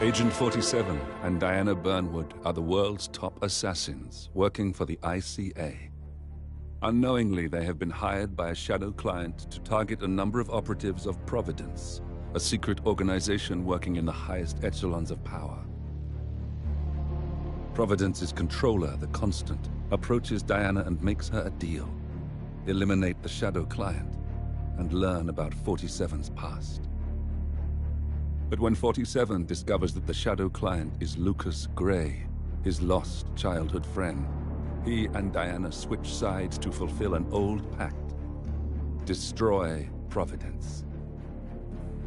Agent 47 and Diana Burnwood are the world's top assassins working for the ICA. Unknowingly, they have been hired by a shadow client to target a number of operatives of Providence, a secret organization working in the highest echelons of power. Providence's controller, the Constant, approaches Diana and makes her a deal. Eliminate the shadow client and learn about 47's past. But when 47 discovers that the shadow client is Lucas Gray, his lost childhood friend, he and Diana switch sides to fulfill an old pact: destroy Providence.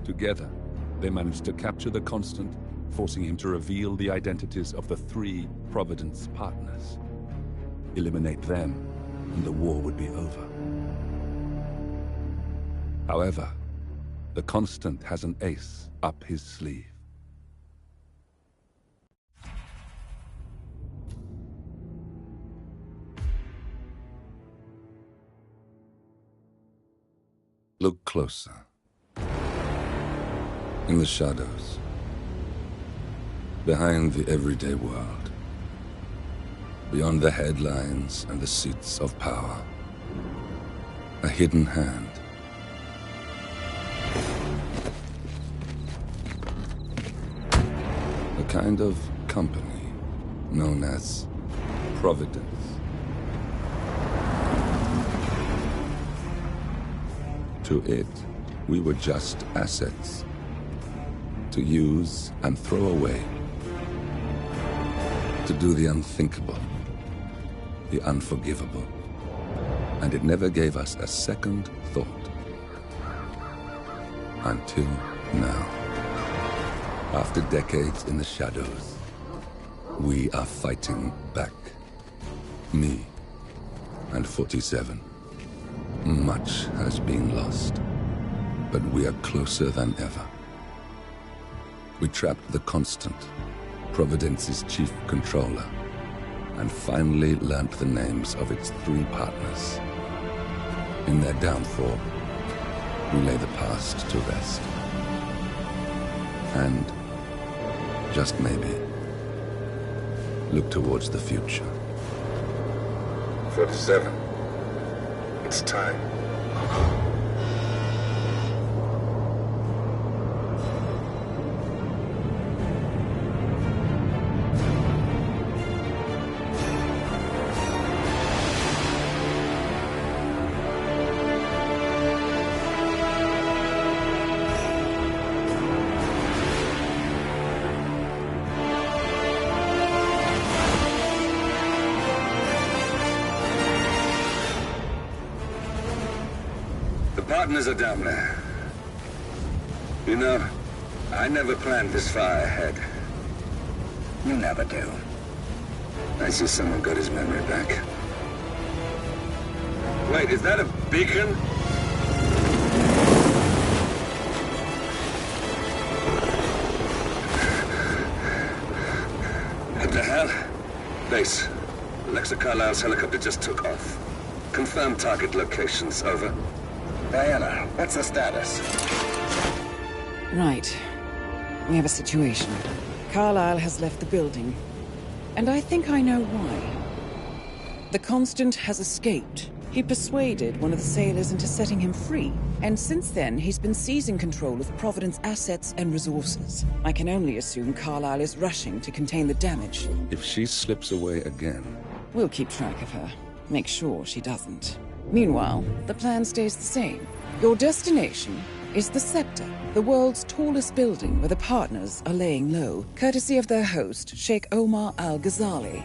Together, they manage to capture the Constant, forcing him to reveal the identities of the 3 Providence partners. Eliminate them, and the war would be over. However, the Constant has an ace up his sleeve. Look closer. In the shadows. Behind the everyday world. Beyond the headlines and the seats of power. A hidden hand. A kind of company known as Providence. To it, we were just assets. To use and throw away. To do the unthinkable. The unforgivable. And it never gave us a second thought. Until now. After decades in the shadows, we are fighting back. Me and 47. Much has been lost, but we are closer than ever. We trapped the Constant, Providence's chief controller, and finally learnt the names of its 3 partners. In their downfall, we lay the past to rest. And, just maybe, look towards the future. 47. It's time. Partners are down there. You know, I never planned this far ahead. You never do. I see someone got his memory back. Wait, is that a beacon? What the hell? Base. Alexa Carlisle's helicopter just took off. Confirm target locations, over. Diana, what's the status? Right. We have a situation. Carlisle has left the building. And I think I know why. The Constant has escaped. He persuaded one of the sailors into setting him free. And since then, he's been seizing control of Providence assets and resources. I can only assume Carlisle is rushing to contain the damage. If she slips away again... We'll keep track of her. Make sure she doesn't. Meanwhile, the plan stays the same. Your destination is the Scepter, the world's tallest building where the partners are laying low, courtesy of their host, Sheikh Omar Al-Ghazali.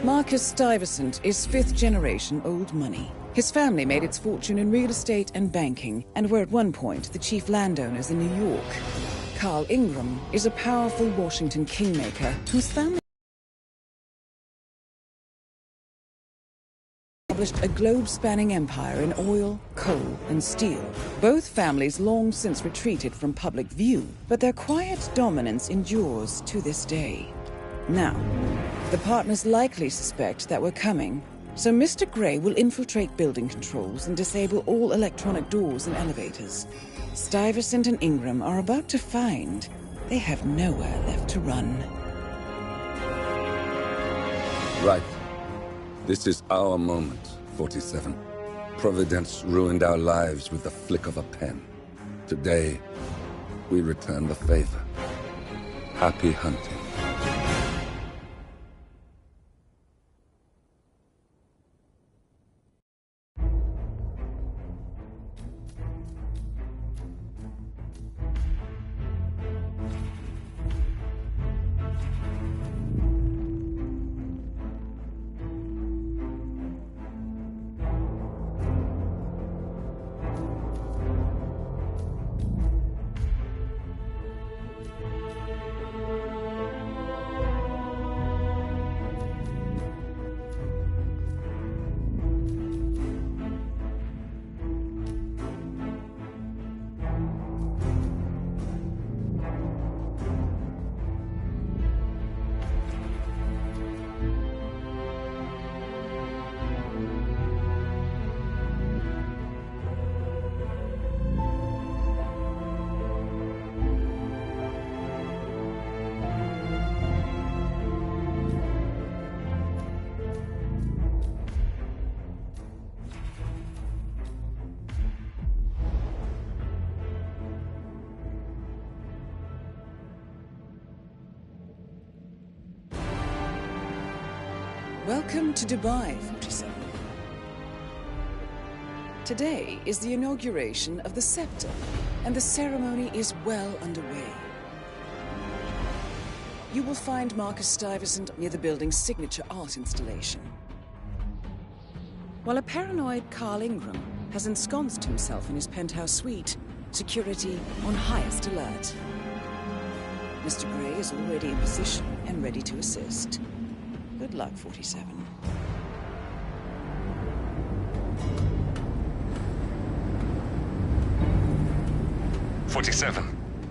Marcus Stuyvesant is 5th-generation old money. His family made its fortune in real estate and banking, and were at one point the chief landowners in New York. Carl Ingram is a powerful Washington kingmaker whose family established a globe-spanning empire in oil, coal, and steel. Both families long since retreated from public view, but their quiet dominance endures to this day. Now, the partners likely suspect that we're coming, so Mr. Gray will infiltrate building controls and disable all electronic doors and elevators. Stuyvesant and Ingram are about to find They have nowhere left to run. Right. This is our moment, 47. Providence ruined our lives with the flick of a pen. Today, we return the favor. Happy hunting. Welcome to Dubai, 47. Today is the inauguration of the scepter, and the ceremony is well underway. You will find Marcus Stuyvesant near the building's signature art installation. While a paranoid Carl Ingram has ensconced himself in his penthouse suite, security on highest alert. Mr. Gray is already in position and ready to assist. Good luck, 47.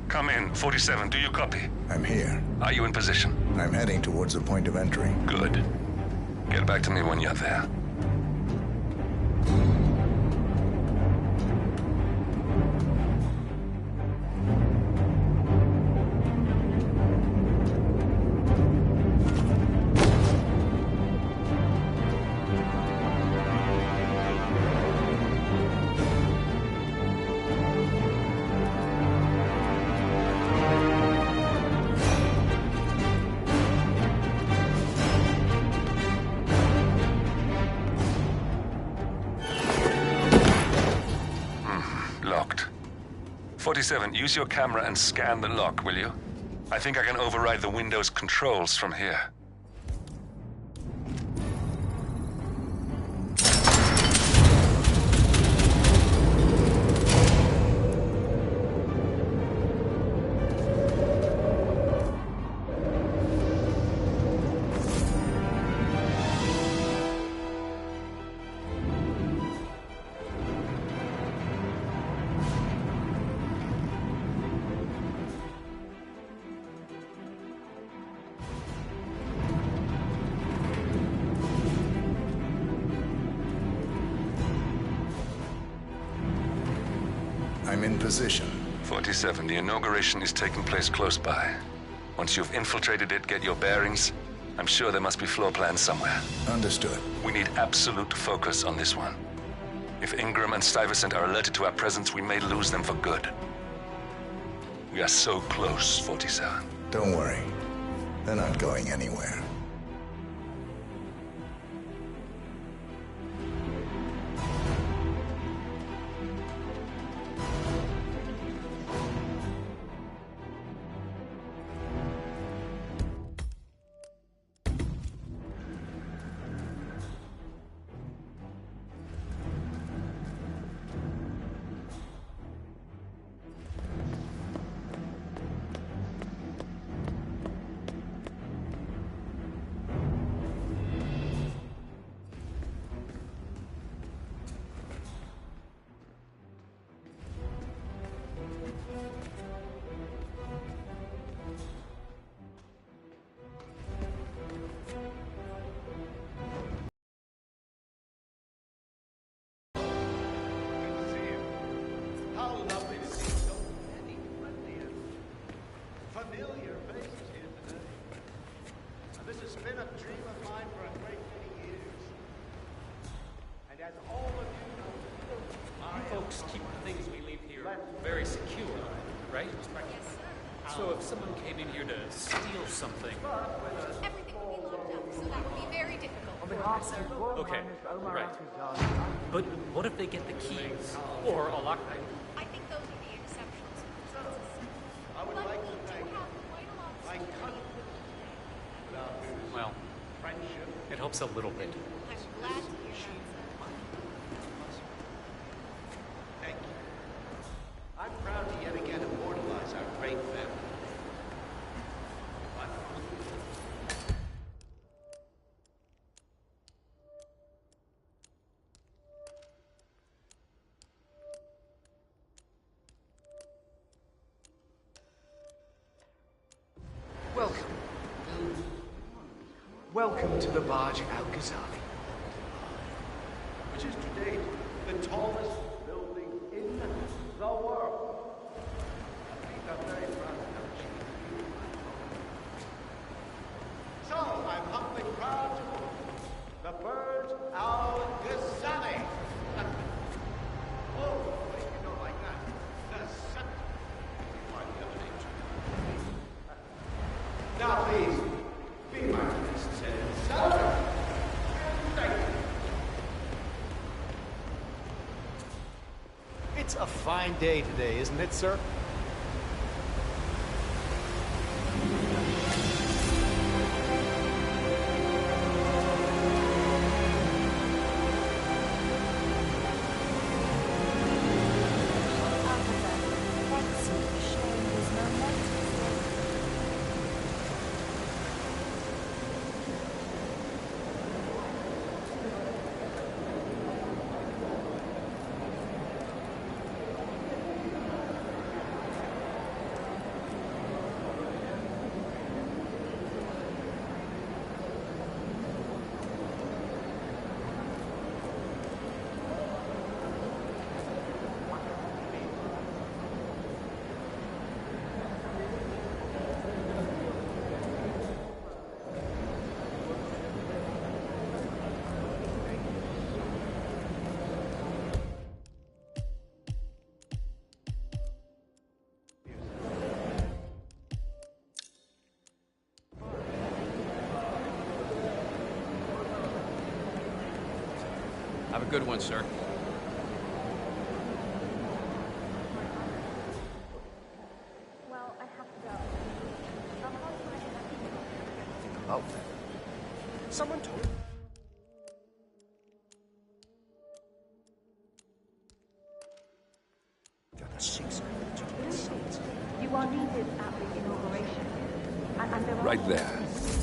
Come in. 47, do you copy? I'm here. Are you in position? I'm heading towards the point of entry. Good. Get back to me when you're there. Locked. 47, use your camera and scan the lock, will you? I think I can override the Windows controls from here. I'm in position. 47, the inauguration is taking place close by. Once you've infiltrated it, get your bearings. I'm sure there must be floor plans somewhere. Understood. We need absolute focus on this one. If Ingram and Stuyvesant are alerted to our presence, we may lose them for good. We are so close, 47. Don't worry. They're not going anywhere. familiar faces here today. Now, this has been a dream of mine for a great many years. And as all of you know, You folks keep the things we leave here very secure, right? Yes, sir. So if someone came in here to steal something... Everything would be locked up, so that would be very difficult for us, sir. Okay, right. But what if they get the keys? Or a lockpick? I think those would be exceptional circumstances. I would But like we to do thank have quite a lot of my security. country without whose Well, friendship. it helps a little bit. I'm glad to hear that, sir. Thank you. I'm proud to yet again immortalize our great family. Welcome. Welcome to the barge Al-Ghazali. Which is to date the tallest building in the world. I think I'm very proud of that achievement. So, I'm humbly proud to welcome the Burj Al-Ghazali. Oh, wait, you don't like that. The scepter. Quite the other nature. Now, please, be my guests and celebrate. And thank you. It's a fine day today, isn't it, sir? Have a good one, sir. Well, I have to go. Oh, someone told me. Got the six. You are needed at the inauguration. And there are Right there.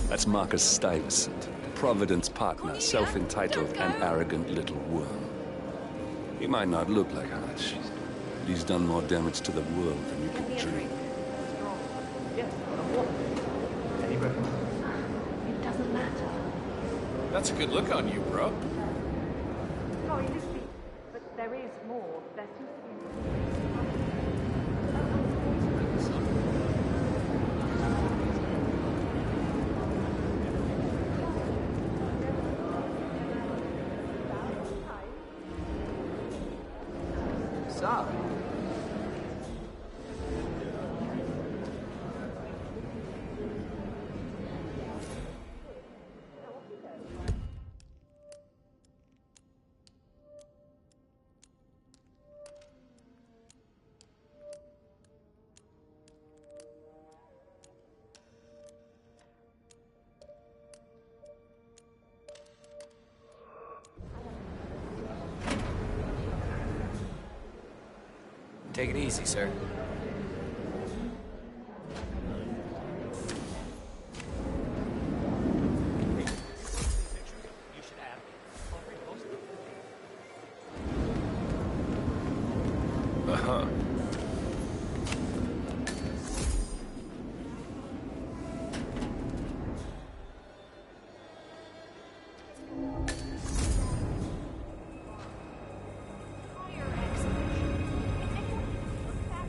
That's Marcus Stuyvesant, Providence partner, self-entitled and arrogant little worm. He might not look like much, but he's done more damage to the world than you could dream. It doesn't matter. That's a good look on you, bro. Sorry, Lucy, but there is more. There seems to be... Stop. Take it easy, sir. Uh-huh. Your exhibition. If anyone can look back,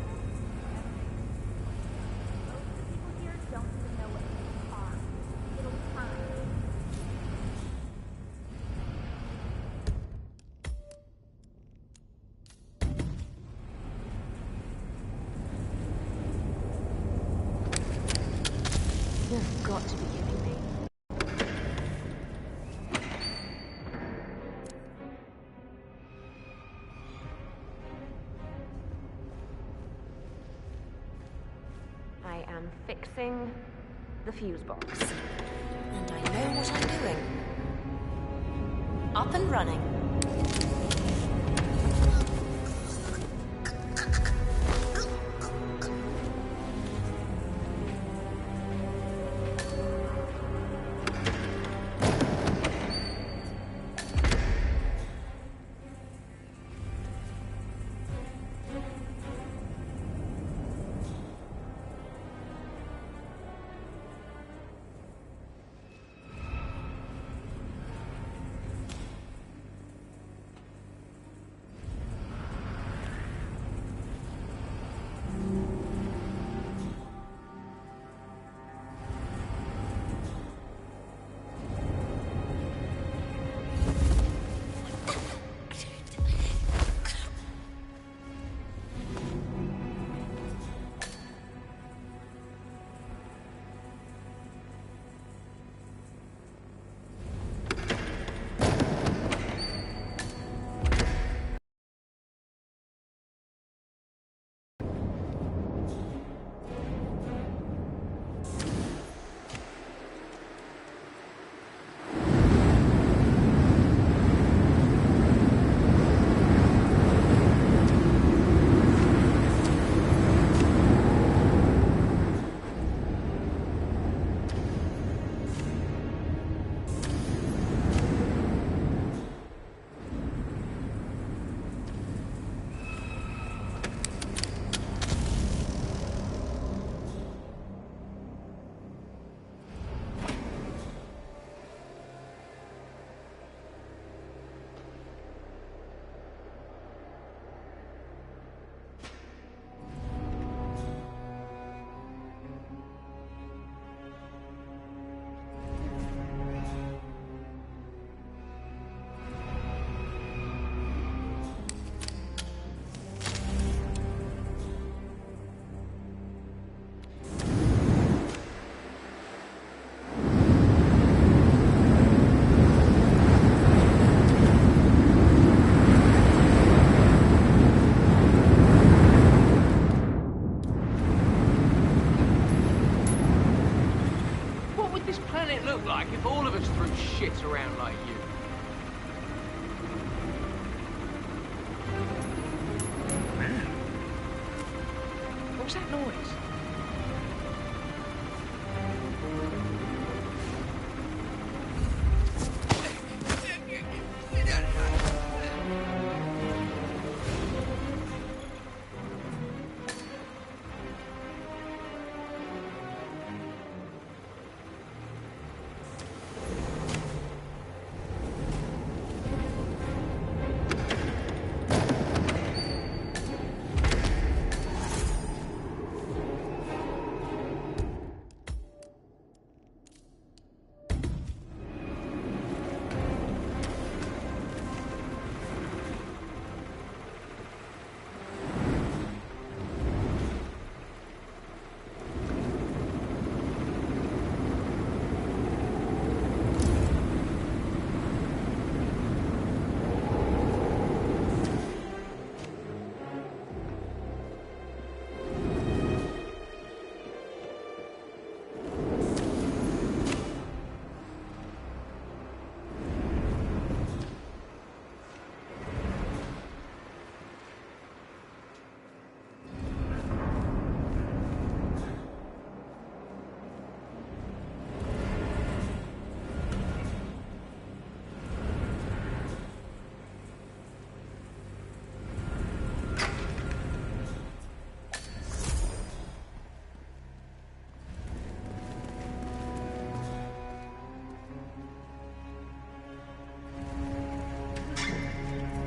You've got to be kidding me. I am fixing the fuse box. And I know what I'm doing. Up and running. Look like if all of us threw shit around like you. Man. What was that noise?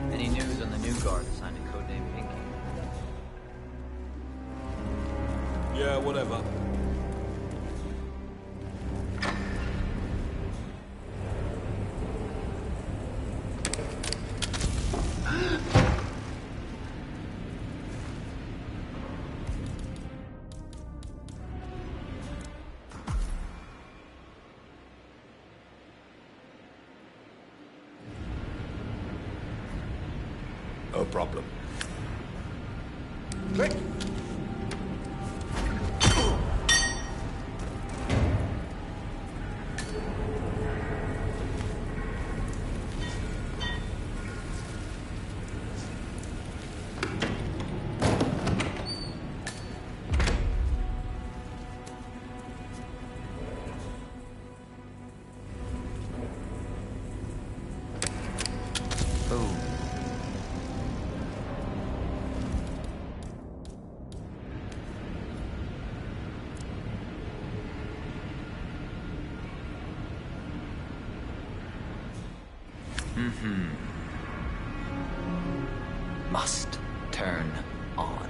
Any news on the new guard assigned to codename Pinky? Yeah, whatever. problem. Quick! Must turn on.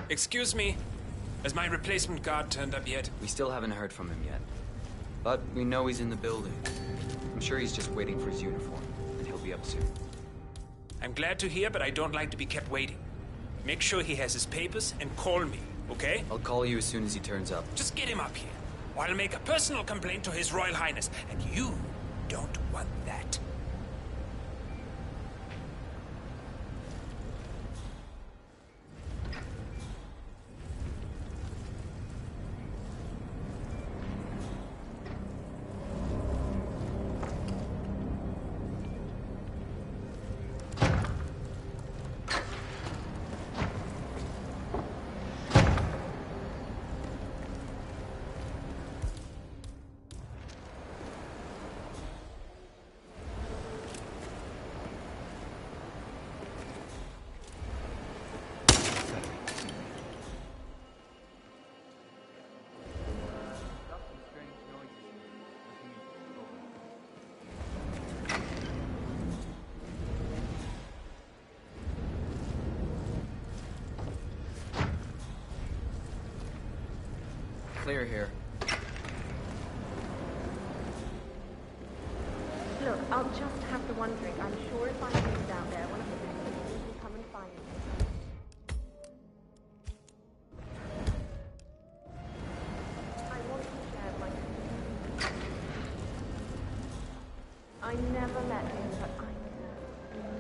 Excuse me, has my replacement guard turned up yet? We still haven't heard from him yet. But we know he's in the building. I'm sure he's just waiting for his uniform, and he'll be up soon. I'm glad to hear, but I don't like to be kept waiting. Make sure he has his papers and call me, okay? I'll call you as soon as he turns up. Just get him up here, or I'll make a personal complaint to His Royal Highness, and you don't want that. Clear here. Look, I'll just have the one drink. I'm sure if I leave down there, one of the visitors will come and find me. I want to share my... I never met him, but I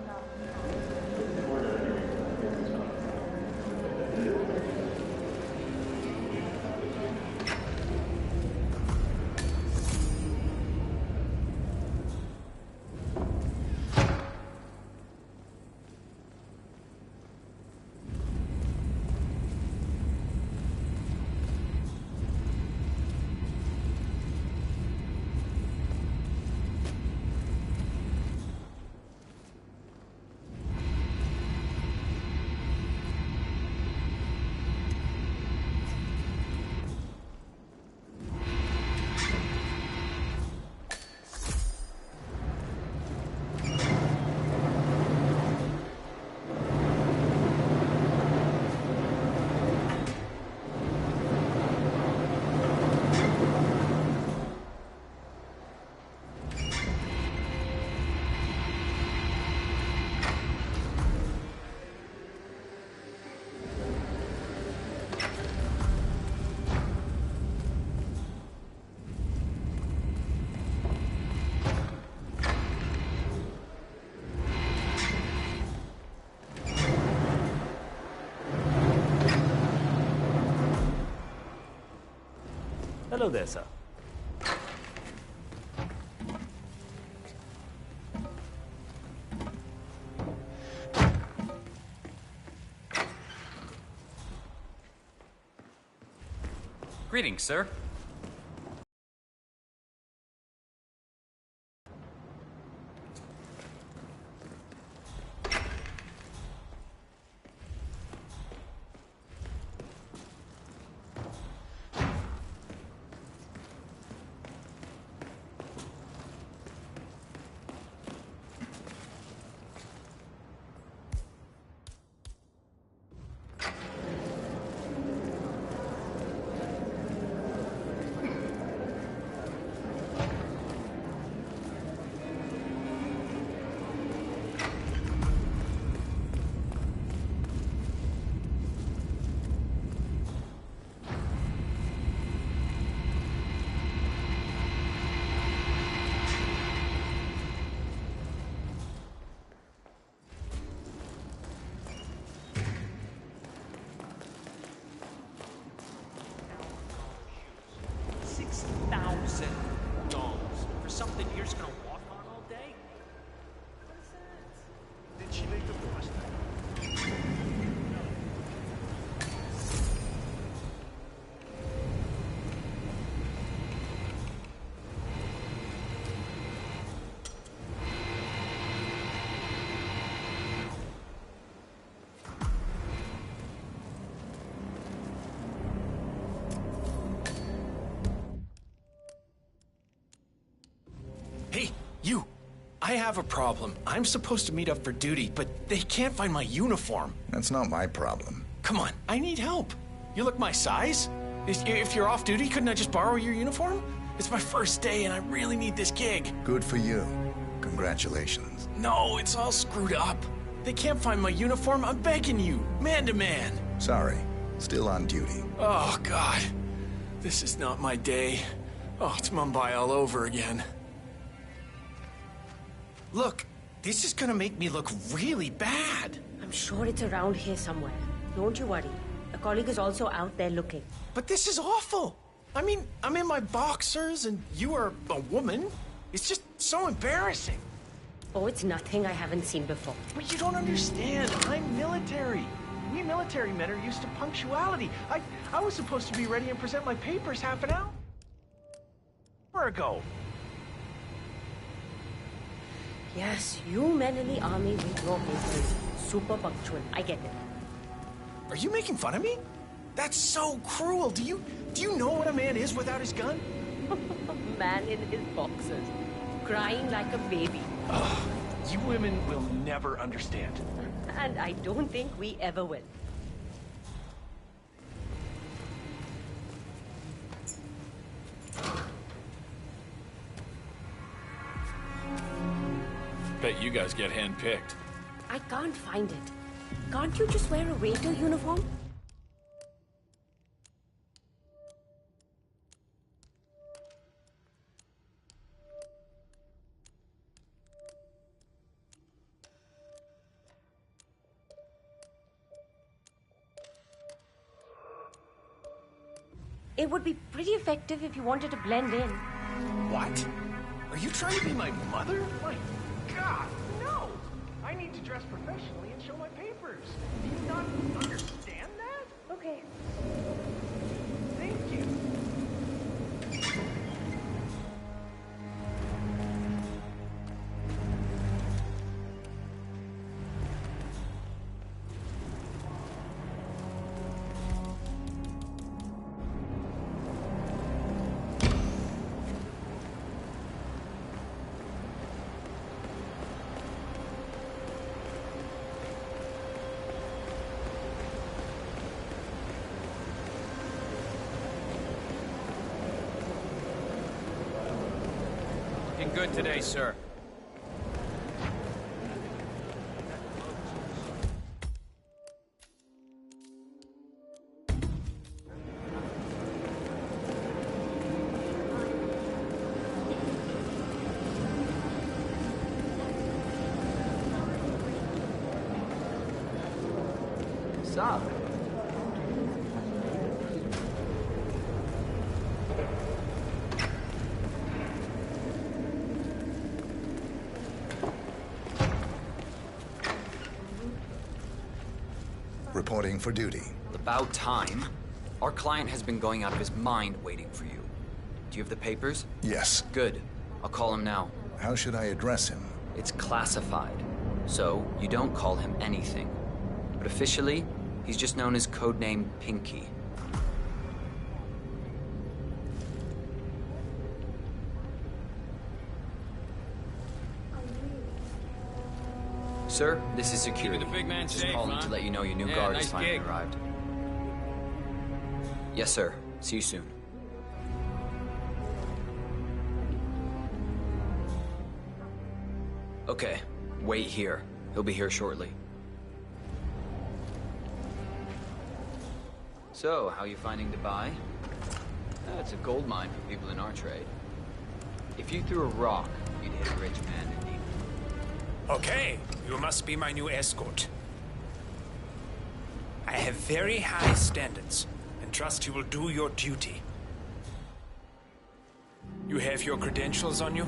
love him. Hello there, sir. Greetings, sir. $6,000 for something you're just gonna walk on all day? Did she make the pasta? Hey, you! I have a problem. I'm supposed to meet up for duty, but they can't find my uniform. That's not my problem. Come on, I need help. You look my size? If you're off duty, couldn't I just borrow your uniform? It's my first day and I really need this gig. Good for you. Congratulations. No, it's all screwed up. They can't find my uniform. I'm begging you, man to man. Sorry. Still on duty. Oh, God. This is not my day. Oh, it's Mumbai all over again. Look, this is gonna make me look really bad. I'm sure it's around here somewhere. Don't you worry. A colleague is also out there looking. But this is awful. I mean, I'm in my boxers and you are a woman. It's just so embarrassing. Oh, it's nothing I haven't seen before. But you don't understand. I'm military. We military men are used to punctuality. I was supposed to be ready and present my papers half an hour ago. Yes, you men in the army with your papers. Super punctual. I get it. Are you making fun of me? That's so cruel. Do you know what a man is without his gun? Man in his boxers. Crying like a baby. Ugh, you women will never understand. And I don't think we ever will. Bet you guys get handpicked. I can't find it. Can't you just wear a waiter uniform? It would be pretty effective if you wanted to blend in. What? Are you trying to be my mother? My God, no! I need to dress professionally and show my papers. Do you not understand that? Okay. Thank you. Looking good today, sir. Sup? Reporting for duty. About time. Our client has been going out of his mind waiting for you. Do you have the papers? Yes. Good. I'll call him now. How should I address him? It's classified, so you don't call him anything. But officially, he's just known as codename Pinky. Sir, this is security. Keeping the big man Just safe, calling huh? to let you know your new Yeah, guard nice has finally gig. arrived. Yes, sir. See you soon. Okay, wait here. He'll be here shortly. So, how you finding Dubai? It's a gold mine for people in our trade. If you threw a rock, you'd hit a rich man indeed. Okay, you must be my new escort. I have very high standards, and trust you will do your duty. You have your credentials on you?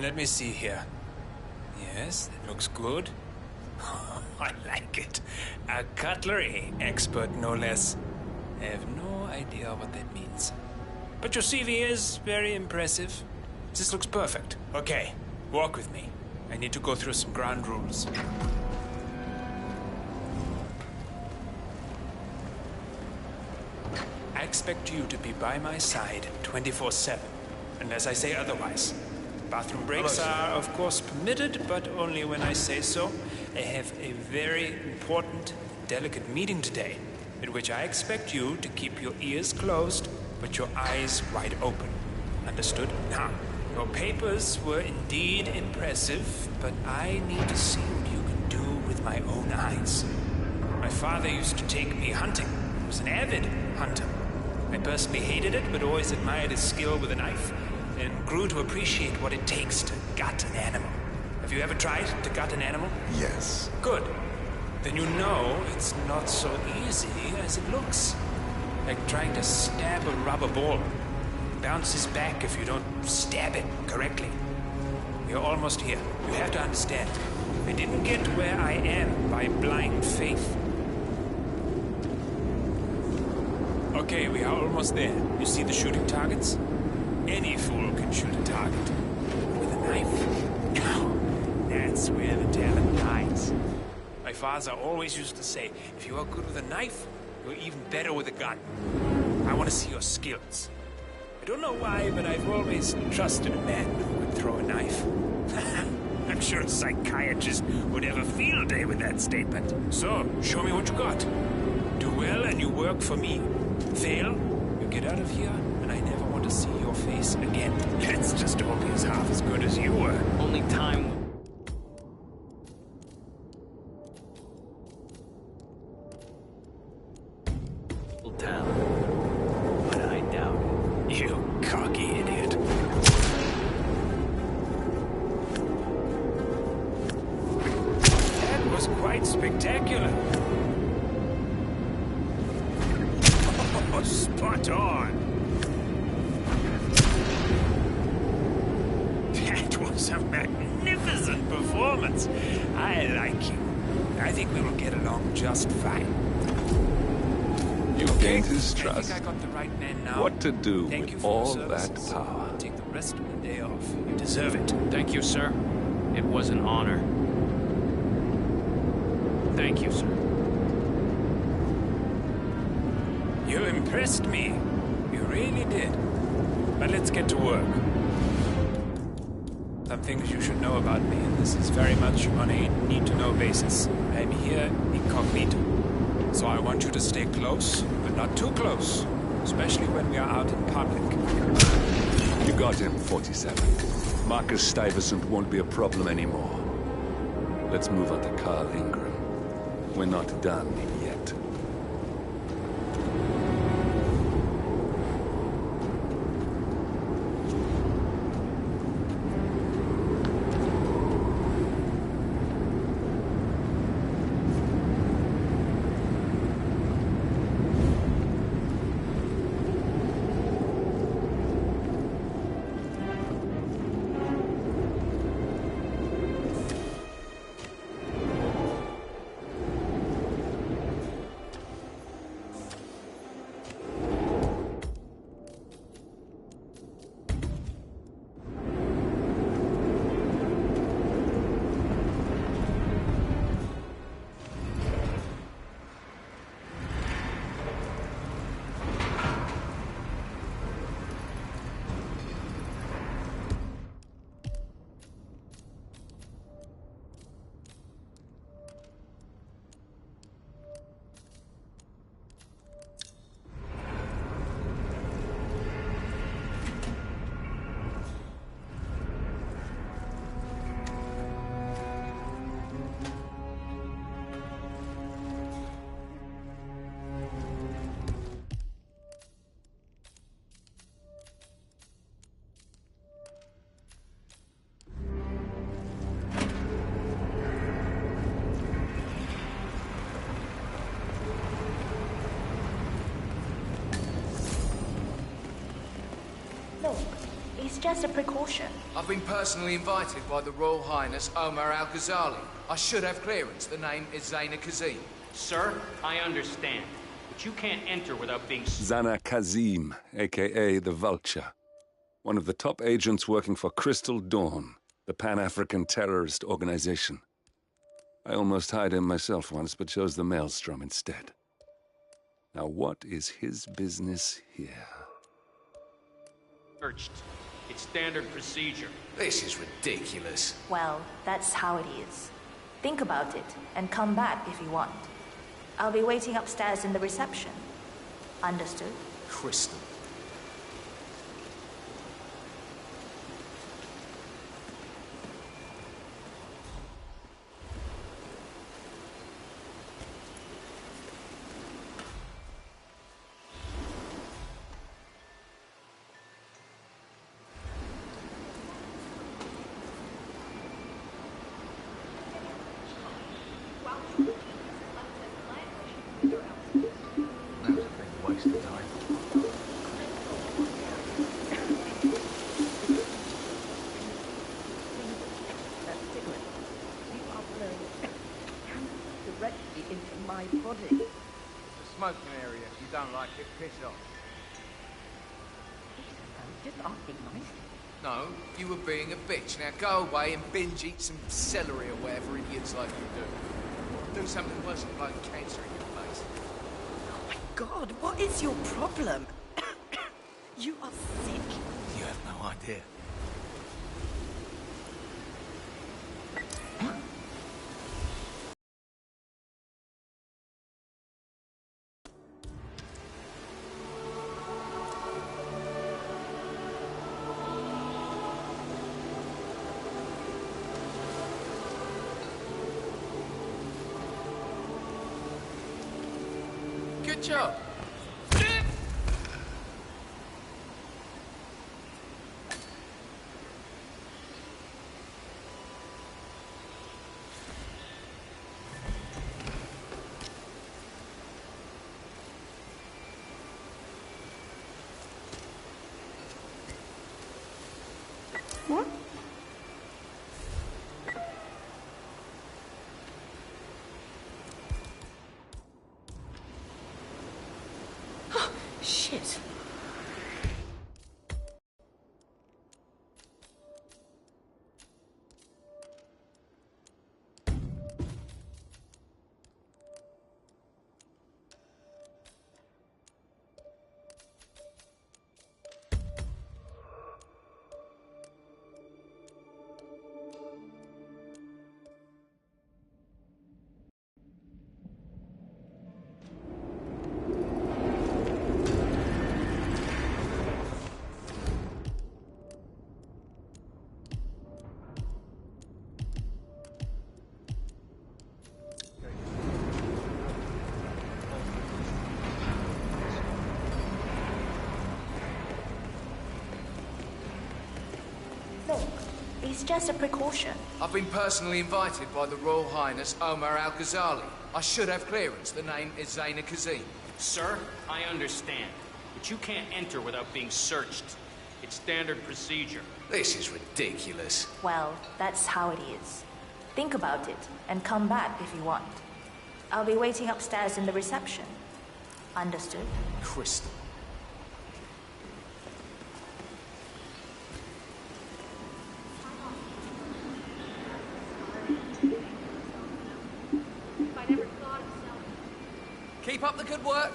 Let me see here. Yes, that looks good. I like it. A cutlery expert, no less. I have no idea what that means. But your CV is very impressive. This looks perfect. Okay, walk with me. I need to go through some ground rules. I expect you to be by my side 24/7, unless I say otherwise. Bathroom breaks are, of course, permitted, but only when I say so. I have a very important, delicate meeting today, in which I expect you to keep your ears closed, but your eyes wide open. Understood? Now, your papers were indeed impressive, but I need to see what you can do with my own eyes. My father used to take me hunting. He was an avid hunter. I personally hated it, but always admired his skill with a knife, and grew to appreciate what it takes to gut an animal. Have you ever tried to gut an animal? Yes. Good. Then you know it's not so easy as it looks. Like trying to stab a rubber ball. It bounces back if you don't stab it correctly. You're almost here. You have to understand. I didn't get where I am by blind faith. Okay, we are almost there. You see the shooting targets? Any fool can shoot a target. With a knife? Now, that's where the talent lies. My father always used to say, if you are good with a knife, you're even better with a gun. I want to see your skills. I don't know why, but I've always trusted a man who could throw a knife. I'm sure a psychiatrist would have a field day with that statement. So, show me what you got. Do well and you work for me. Fail, you get out of here, and I never want to see your face again. Let's just hope he's half as good as you were. Only time will tell. But I doubt it. You cocky idiot. That was quite spectacular. Oh, spot on. That was a magnificent performance. I like you. I think we will get along just fine. You gained his trust. I think I got the right man now. What to do Thank you with for all your that services. power? Take the rest of the day off. You deserve it. Thank you, sir. It was an honor. Thank you, sir. You impressed me. You really did. But let's get to work. Some things you should know about me, and this is very much on a need-to-know basis. I'm here incognito. So I want you to stay close, but not too close. Especially when we are out in public. You got him, 47. Marcus Stuyvesant won't be a problem anymore. Let's move on to Carl Ingram. We're not done yet. Look, it's just a precaution. I've been personally invited by the Royal Highness Omar Al-Ghazali. I should have clearance. The name is Zaina Kazim. Sir, I understand. But you can't enter without being... Zana Kazim, a.k.a. the Vulture. One of the top agents working for Crystal Dawn, the Pan-African terrorist organization. I almost hired him myself once, but chose the Maelstrom instead. Now what is his business here? Searched. It's standard procedure. This is ridiculous. Well, that's how it is. Think about it, and come back if you want. I'll be waiting upstairs in the reception. Understood? Crystal. Smoking area. If you don't like it, piss off. Just asking nicely. No, you were being a bitch. Now go away and binge eat some celery or whatever idiots like you do. Do something worse than blowing cancer in your face. Oh my God, what is your problem? You are sick. You have no idea. Good job. What? Shit. Look, it's just a precaution. I've been personally invited by the Royal Highness Omar Al-Ghazali. I should have clearance. The name is Zaina Kazim. Sir, I understand. But you can't enter without being searched. It's standard procedure. This is ridiculous. Well, that's how it is. Think about it, and come back if you want. I'll be waiting upstairs in the reception. Understood? Crystal. Keep up the good work.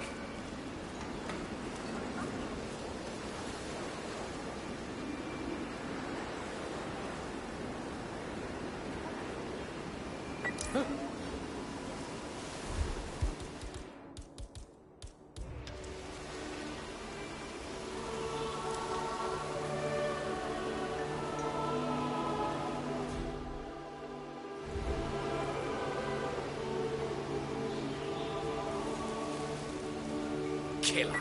Killer.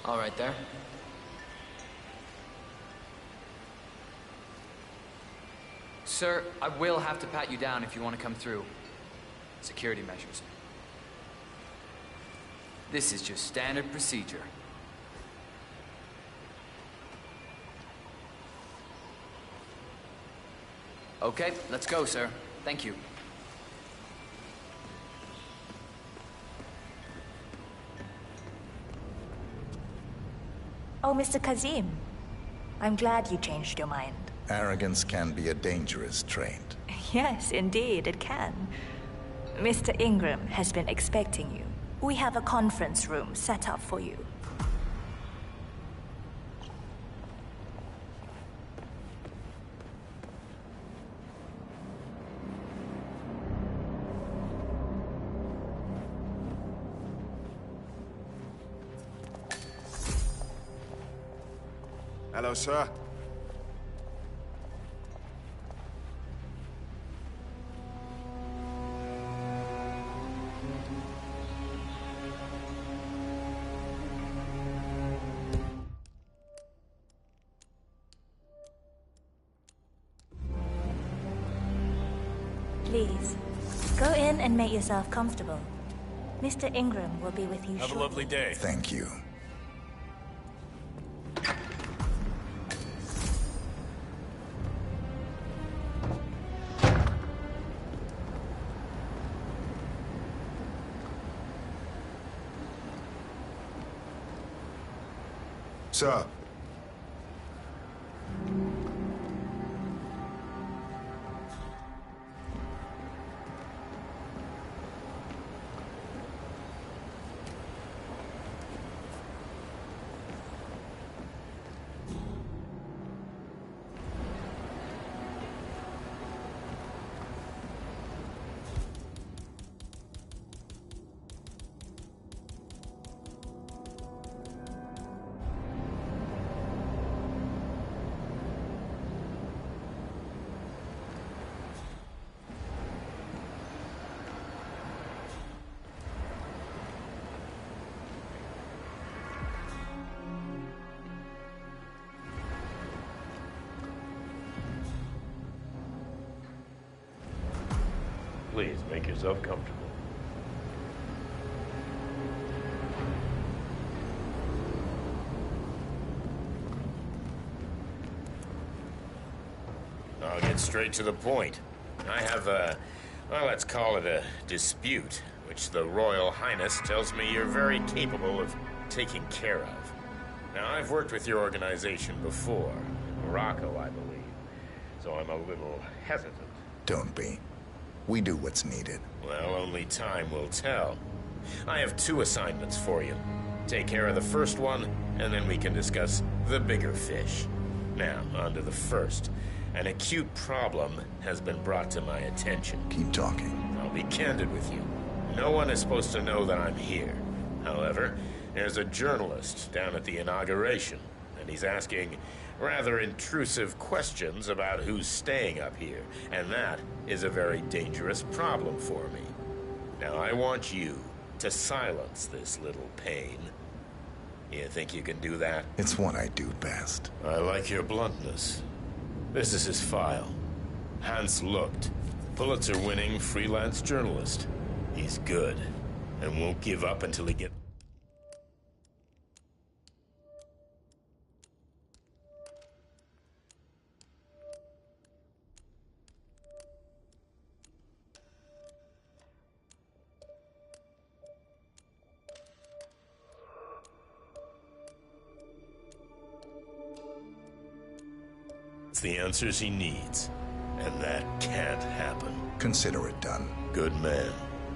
All right there. Sir, I will have to pat you down if you want to come through. Security measures. This is just standard procedure. Okay, let's go, sir. Thank you. Oh, Mr. Kazim. I'm glad you changed your mind. Arrogance can be a dangerous trait. Yes, indeed, it can. Mr. Ingram has been expecting you. We have a conference room set up for you. Hello, sir. Please, go in and make yourself comfortable. Mr. Ingram will be with you Have shortly. a lovely day. Thank you. Sir. Please, make yourself comfortable. I'll get straight to the point. I have a, well, let's call it a dispute, which the Royal Highness tells me you're very capable of taking care of. Now, I've worked with your organization before, Morocco, I believe, so I'm a little hesitant. Don't be. We do what's needed. Well, only time will tell. I have 2 assignments for you. Take care of the first one, and then we can discuss the bigger fish. Now, on to the first. An acute problem has been brought to my attention. Keep talking. I'll be candid with you. No one is supposed to know that I'm here. However, there's a journalist down at the inauguration, and he's asking rather intrusive questions about who's staying up here, and that is a very dangerous problem for me. Now, I want you to silence this little pain. You think you can do that? It's what I do best. I like your bluntness. This is his file. Hans Lucht, Pulitzer-winning freelance journalist. He's good, and won't give up until he gets... the answers he needs, and that can't happen. Consider it done. Good man.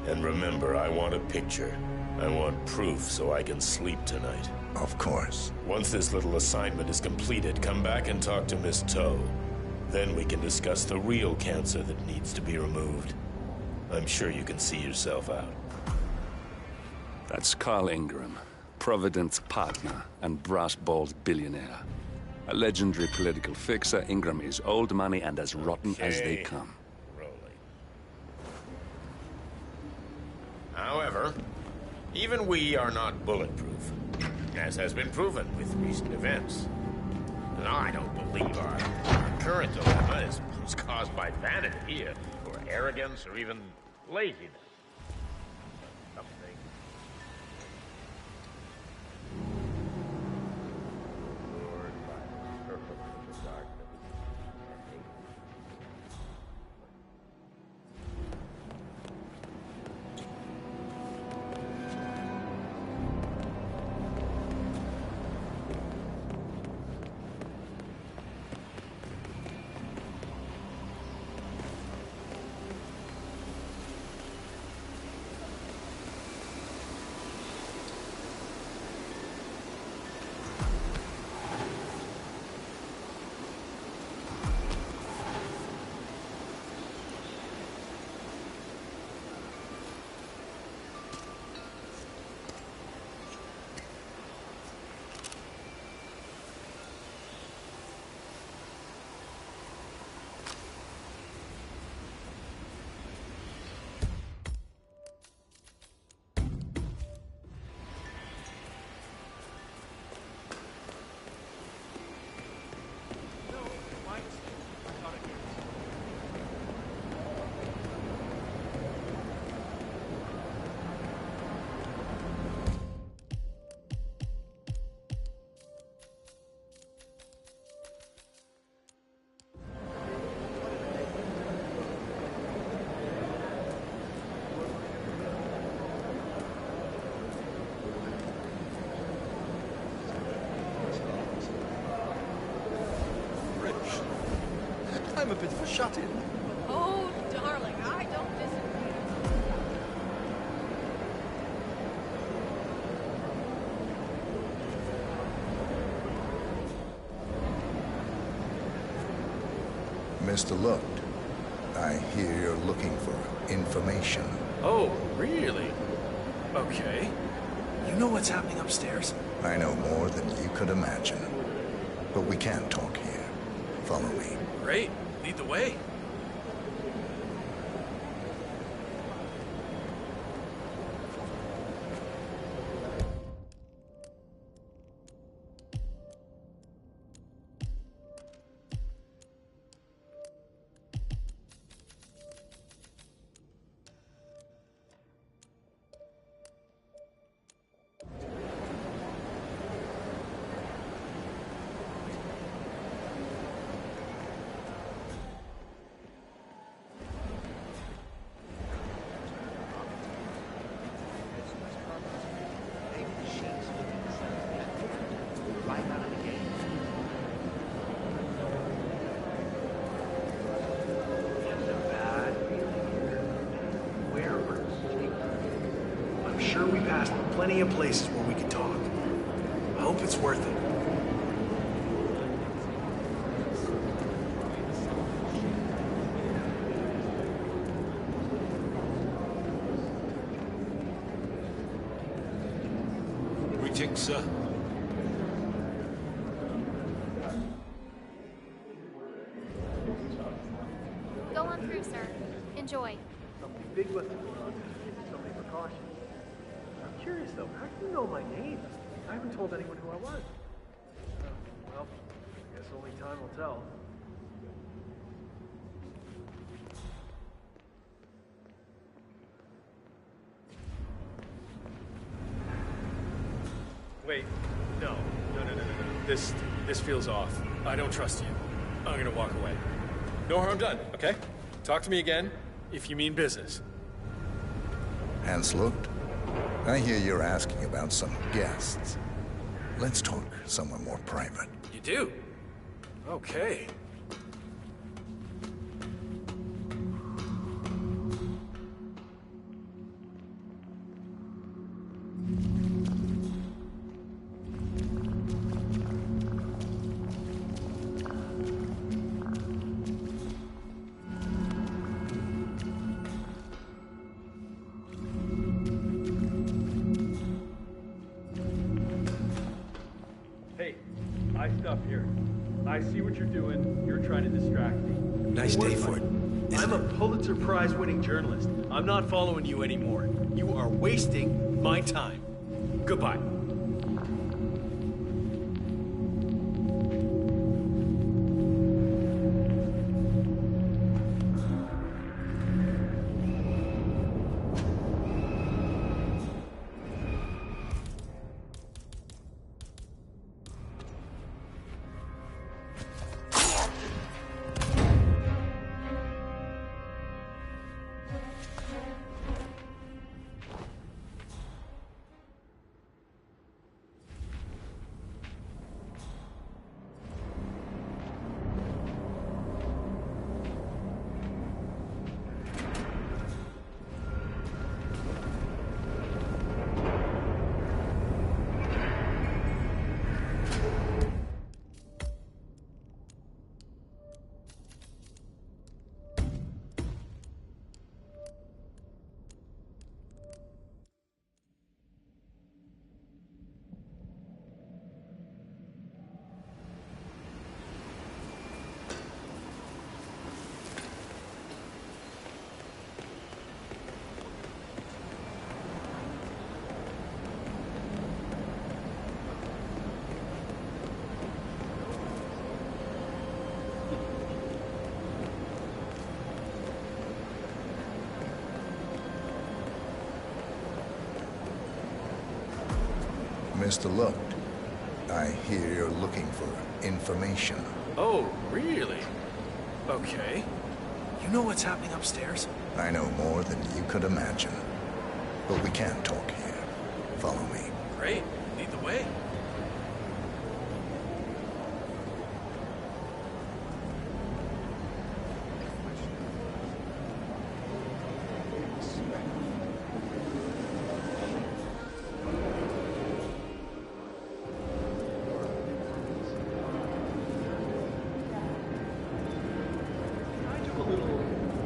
And remember, I want a picture. I want proof so I can sleep tonight. Of course. Once this little assignment is completed, come back and talk to Miss Toe. Then we can discuss the real cancer that needs to be removed. I'm sure you can see yourself out. That's Carl Ingram, Providence partner and brass balls billionaire. A legendary political fixer, Ingram is old money and as rotten as they come. However, even we are not bulletproof. as has been proven with recent events. And I don't believe our current dilemma is caused by vanity, or arrogance, or even laziness. Something lured by the surface of the darkness and hate. I'm a bit of a shut-in. Oh, darling, I don't disagree. Mr. Looked, I hear you're looking for information. Oh, really? Okay. You know what's happening upstairs? I know more than you could imagine. But we can't talk here. Follow me. Great. Lead the way. Sure, we passed plenty of places where we could talk. I hope it's worth it. Greetings, sir. Go on through, sir. Enjoy. Something big must have gone on. So many precautions. I'm curious though, how do you know my name? I haven't told anyone who I was. Well, I guess only time will tell. Wait, no. This feels off. I don't trust you. I'm gonna walk away. No harm done, okay? Talk to me again if you mean business. Hans Looked, I hear you're asking about some guests. Let's talk somewhere more private. You do? Okay. My stuff here. I see what you're doing. You're trying to distract me. Nice day for it. I'm a Pulitzer Prize winning journalist. I'm not following you anymore. You are wasting my time. Goodbye. Mr. Looked, I hear you're looking for information. Oh, really? Okay. You know what's happening upstairs? I know more than you could imagine. But we can't talk here. Follow me. Great. Lead the way.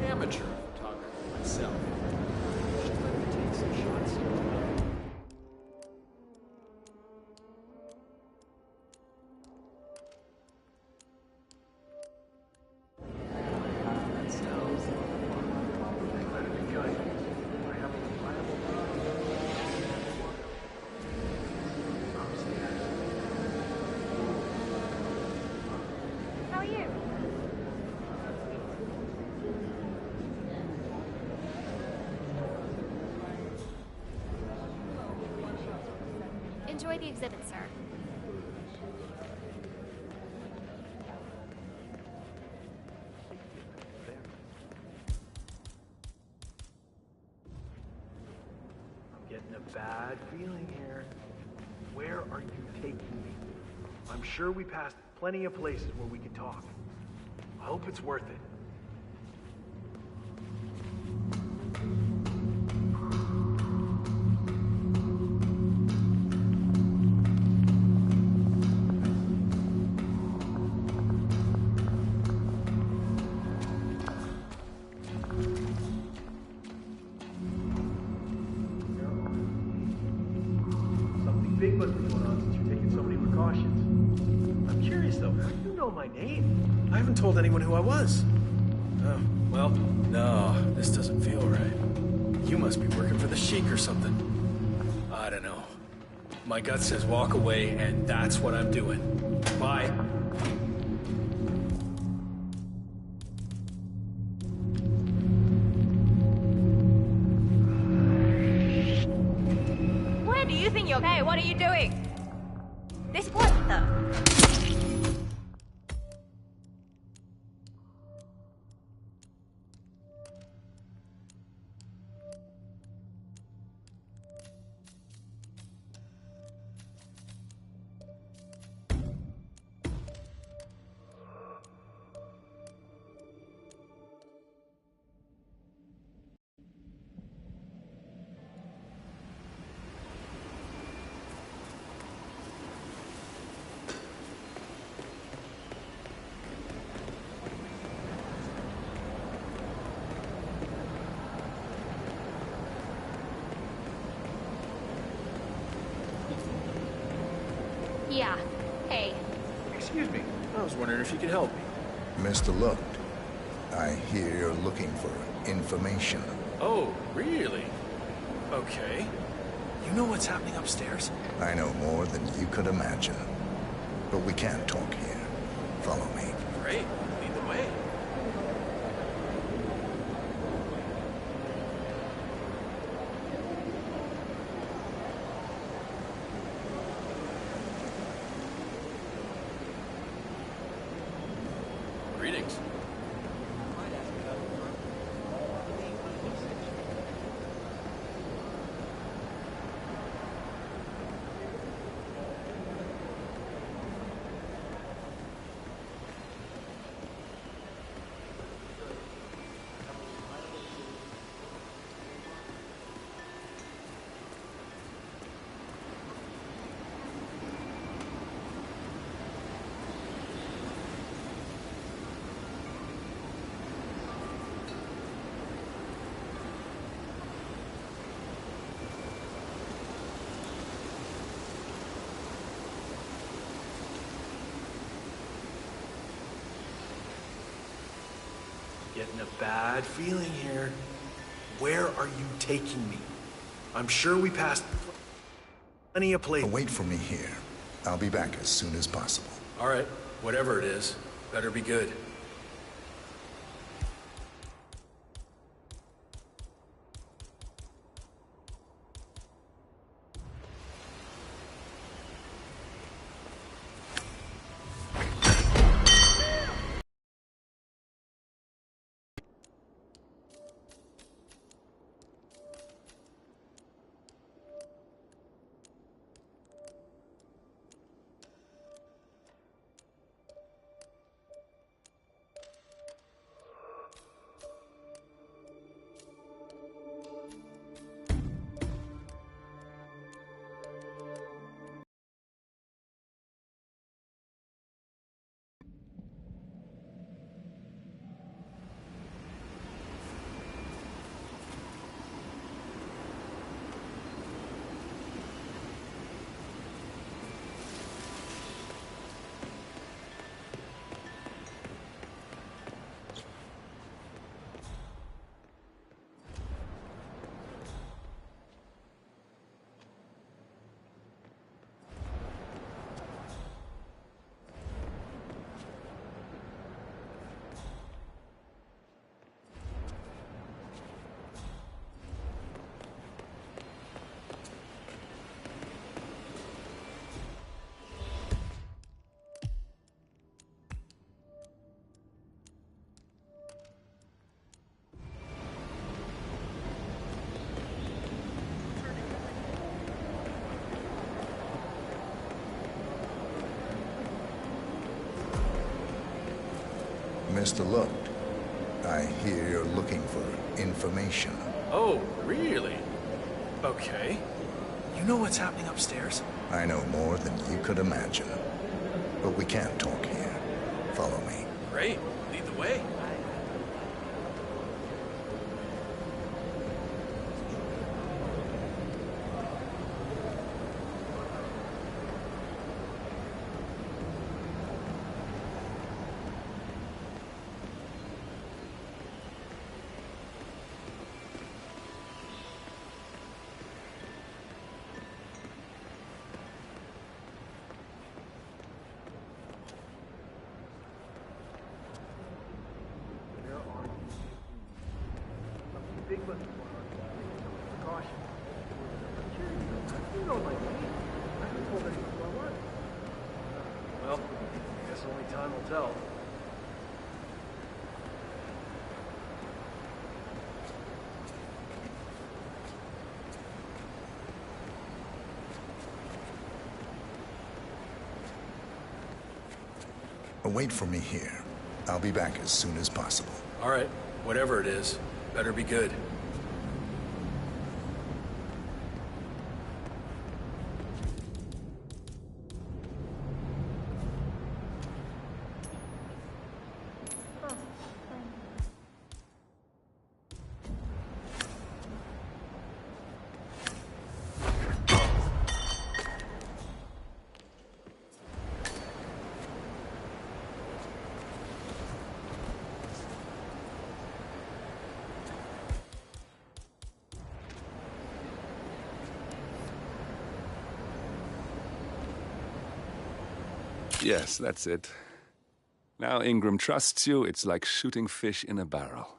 Amateur photographer myself. Should let me take some shots here. That sounds like better be good. I have a reliable upstairs. How are you? Enjoy the exhibit, sir. I'm getting a bad feeling here. Where are you taking me? I'm sure we passed plenty of places where we could talk. I hope it's worth it. Something big must be going on since you're taking so many precautions. I'm curious though, how do you know my name? I haven't told anyone who I was. Oh, well, no, this doesn't feel right. You must be working for the Sheik or something. I don't know. My gut says walk away, and that's what I'm doing. Bye. Where do you think you're... Hey, what are you doing? This what the... Yeah. Hey. Excuse me. I was wondering if you could help me. Mr. Looked, I hear you're looking for information. Oh, really? Okay. You know what's happening upstairs? I know more than you could imagine. But we can't talk here. Follow me. Great. Lead the way. Greetings. Getting a bad feeling here. Where are you taking me? I'm sure we passed plenty of places. Wait for me here. I'll be back as soon as possible. All right. Whatever it is, better be good. Mr. Looked. I hear you're looking for information. Oh, really? Okay. You know what's happening upstairs? I know more than you could imagine. But we can't talk here. Follow me. Great. Lead the way. Big ones precaution. You don't like me. I haven't told anyone who I was. Well, I guess only time will tell. Wait for me here. I'll be back as soon as possible. All right. Whatever it is, better be good. Yes, that's it. Now Ingram trusts you, it's like shooting fish in a barrel.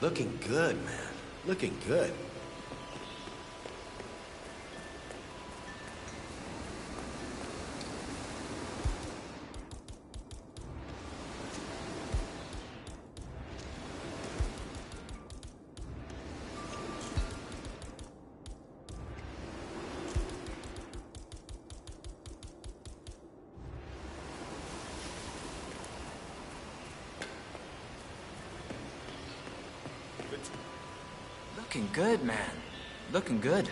Looking good, man. Looking good. Looking good, man. Looking good.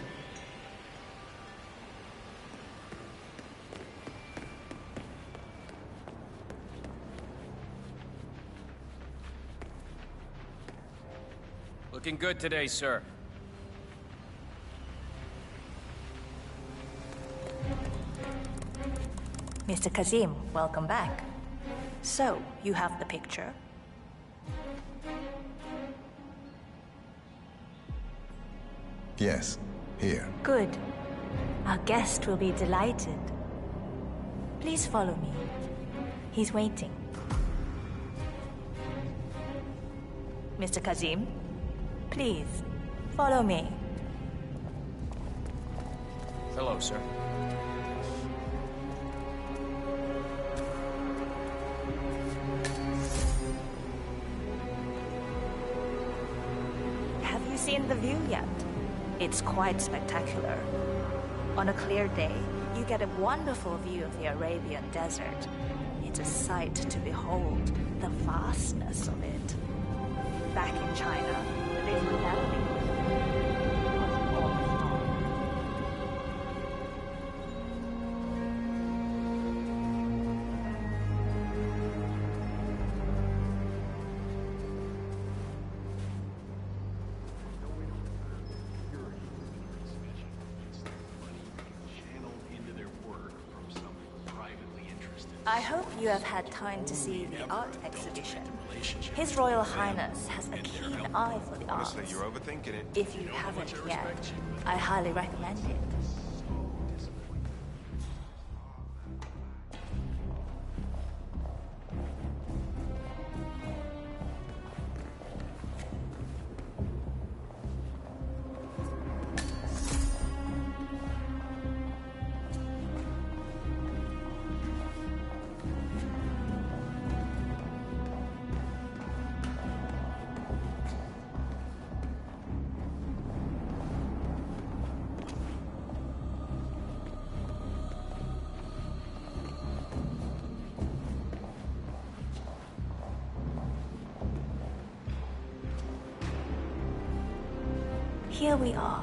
Looking good today, sir. Mr. Kazim, welcome back. So, you have the picture? Yes, here. Good. Our guest will be delighted. Please follow me. He's waiting. Mr. Kazim, please, follow me. Hello, sir. Have you seen the view yet? It's quite spectacular. On a clear day, you get a wonderful view of the Arabian desert. It's a sight to behold, the vastness of it. Back in China, this would never be channeled into their work from some privately interested I hope you have had time to see the art exhibition. His Royal Highness has a keen eye for the arts. Honestly, you're overthinking it. If you haven't yet, I highly recommend it. Here we are.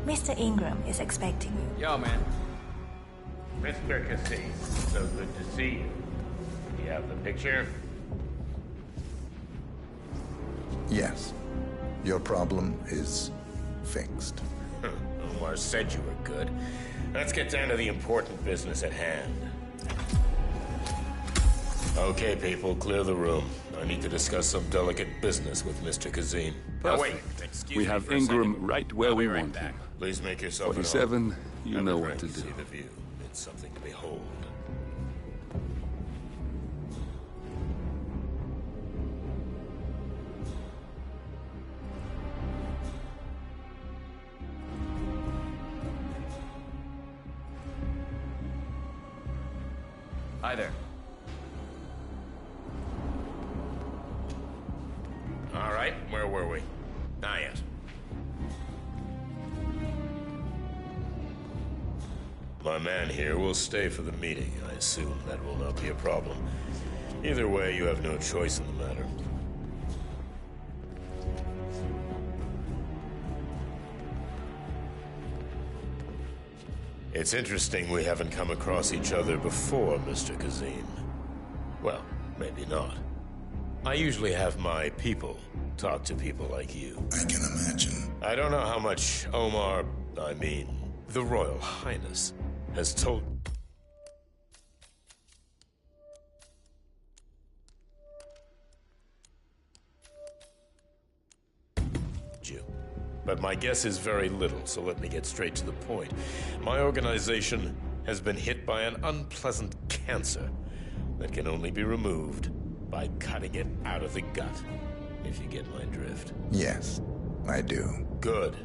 Mr. Ingram is expecting you. Yo, man. Mr. Cassis, so good to see you. Do you have the picture? Yes. Your problem is fixed. Omar said you were good. Let's get down to the important business at hand. Okay, people, clear the room. I need to discuss some delicate business with Mr. Kazim. Perfect. Now wait, excuse We me have for a Ingram second. right where I'll be we right want back. him. Please make yourself at home. 47, you Have know a what to drink, do. see the view. It's something to behold. Hi there. All right, where were we? Ah, yes. My man here will stay for the meeting. I assume that will not be a problem. Either way, you have no choice in the matter. It's interesting we haven't come across each other before, Mr. Kazim. Well, maybe not. I usually have my people talk to people like you. I can imagine. I don't know how much Omar, I mean, the Royal Highness, has told you. But my guess is very little, so let me get straight to the point. My organization has been hit by an unpleasant cancer that can only be removed by cutting it out of the gut, if you get my drift. Yes, I do. Good.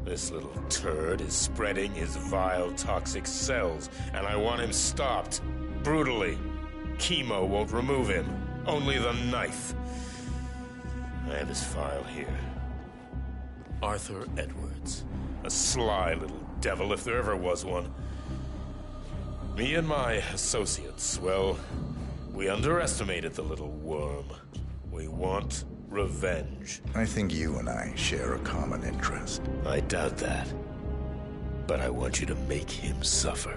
This little turd is spreading his vile, toxic cells, and I want him stopped. Brutally. Chemo won't remove him. Only the knife. I have his file here. Arthur Edwards. A sly little devil, if there ever was one. Me and my associates, well, we underestimated the little worm. We want revenge. I think you and I share a common interest. I doubt that. But I want you to make him suffer.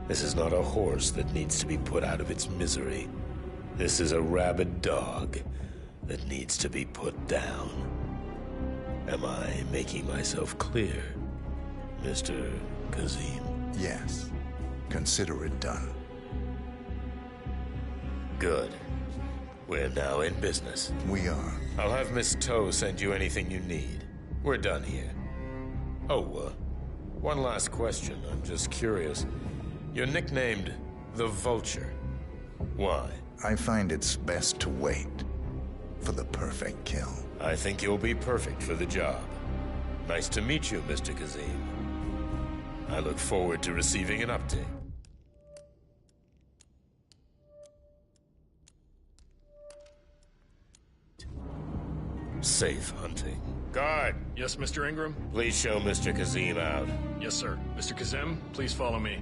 This is not a horse that needs to be put out of its misery. This is a rabid dog that needs to be put down. Am I making myself clear, Mr. Kazim? Yes. Consider it done. Good. We're now in business. We are. I'll have Miss Toe send you anything you need. We're done here. Oh, one last question. I'm just curious. You're nicknamed the Vulture. Why? I find it's best to wait for the perfect kill. I think you'll be perfect for the job. Nice to meet you, Mr. Kazim. I look forward to receiving an update. Safe hunting. Guard! Yes, Mr. Ingram? Please show Mr. Kazim out. Yes, sir. Mr. Kazim, please follow me.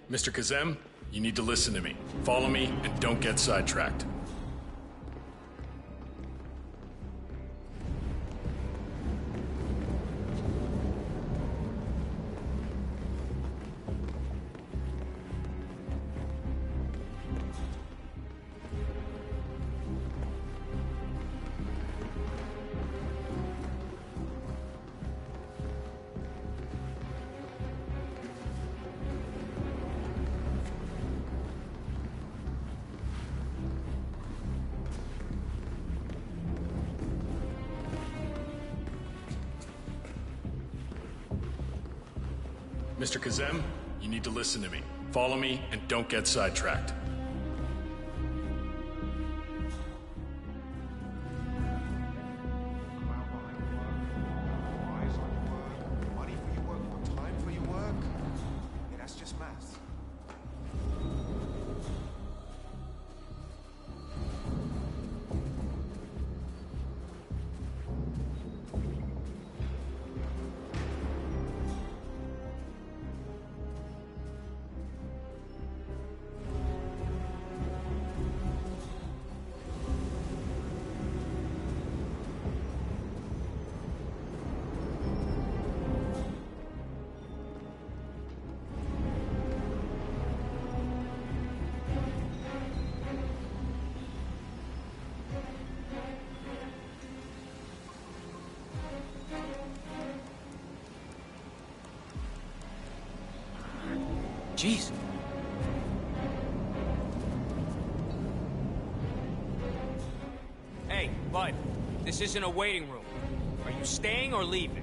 Mr. Kazem, you need to listen to me. Follow me and don't get sidetracked. Mr. Kazem, you need to listen to me. Follow me and don't get sidetracked. Jeez. Hey, bud. This isn't a waiting room. Are you staying or leaving?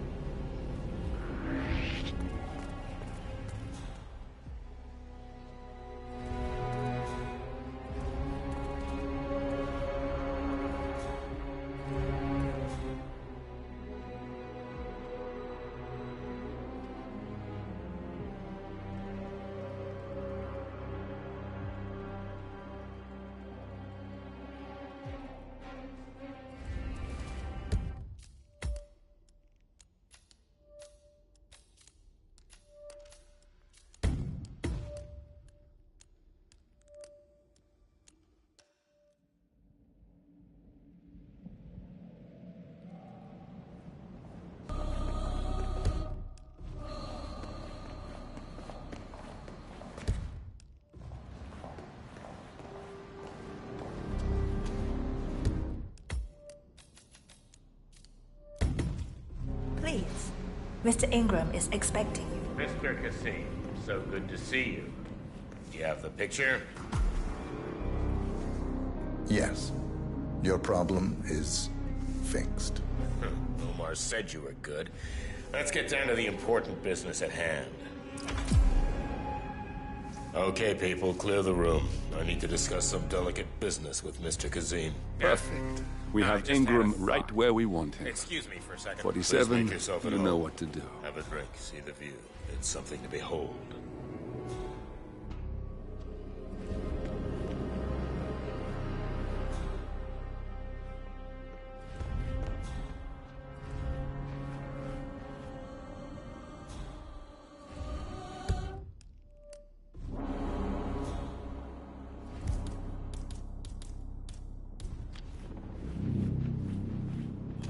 Please. Mr. Ingram is expecting you. Mr. Kazim, so good to see you. You have the picture? Yes. Your problem is fixed. Omar said you were good. Let's get down to the important business at hand. Okay, people, clear the room. I need to discuss some delicate business with Mr. Kazim. Perfect. We have Ingram right where we want him. Excuse me for a second. 47, Please make yourself at you home. know what to do. Have a drink, see the view. It's something to behold.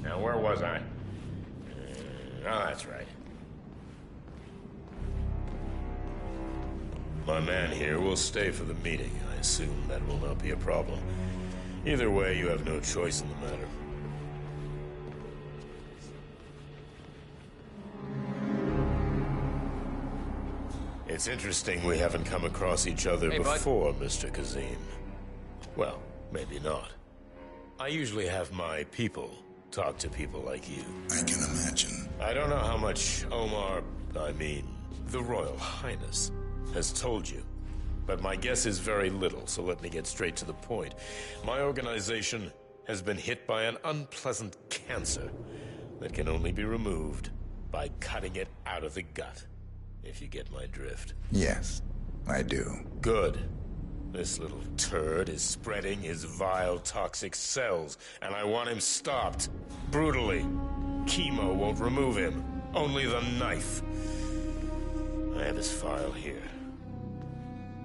Now, where was I? Oh, that's right. My man here will stay for the meeting. I assume that will not be a problem. Either way, you have no choice in the matter. It's interesting we haven't come across each other before, Mr. Kazim. Well, maybe not. I usually have my people talk to people like you. I can imagine. I don't know how much the Royal Highness, has told you. But my guess is very little, so let me get straight to the point. My organization has been hit by an unpleasant cancer that can only be removed by cutting it out of the gut, if you get my drift. Yes, I do. Good. This little turd is spreading his vile, toxic cells, and I want him stopped. Brutally. Chemo won't remove him. Only the knife. I have his file here.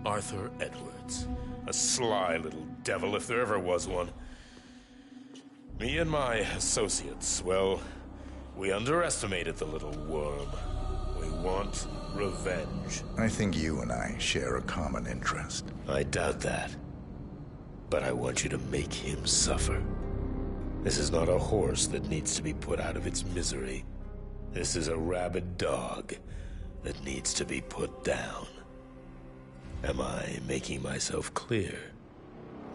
Arthur Edwards. A sly little devil, if there ever was one. Me and my associates, well, we underestimated the little worm. We want revenge. I think you and I share a common interest. I doubt that. But I want you to make him suffer. This is not a horse that needs to be put out of its misery. This is a rabid dog that needs to be put down. Am I making myself clear,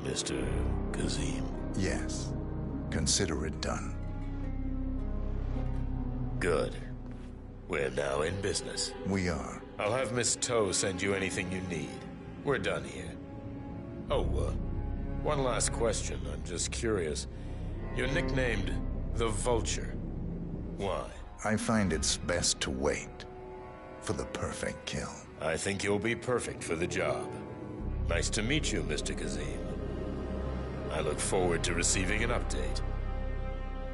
Mr. Kazim? Yes. Consider it done. Good. We're now in business. We are. I'll have Miss Toe send you anything you need. We're done here. Oh, one last question. I'm just curious. You're nicknamed the Vulture. Why? I find it's best to wait for the perfect kill. I think you'll be perfect for the job. Nice to meet you, Mr. Kazim. I look forward to receiving an update.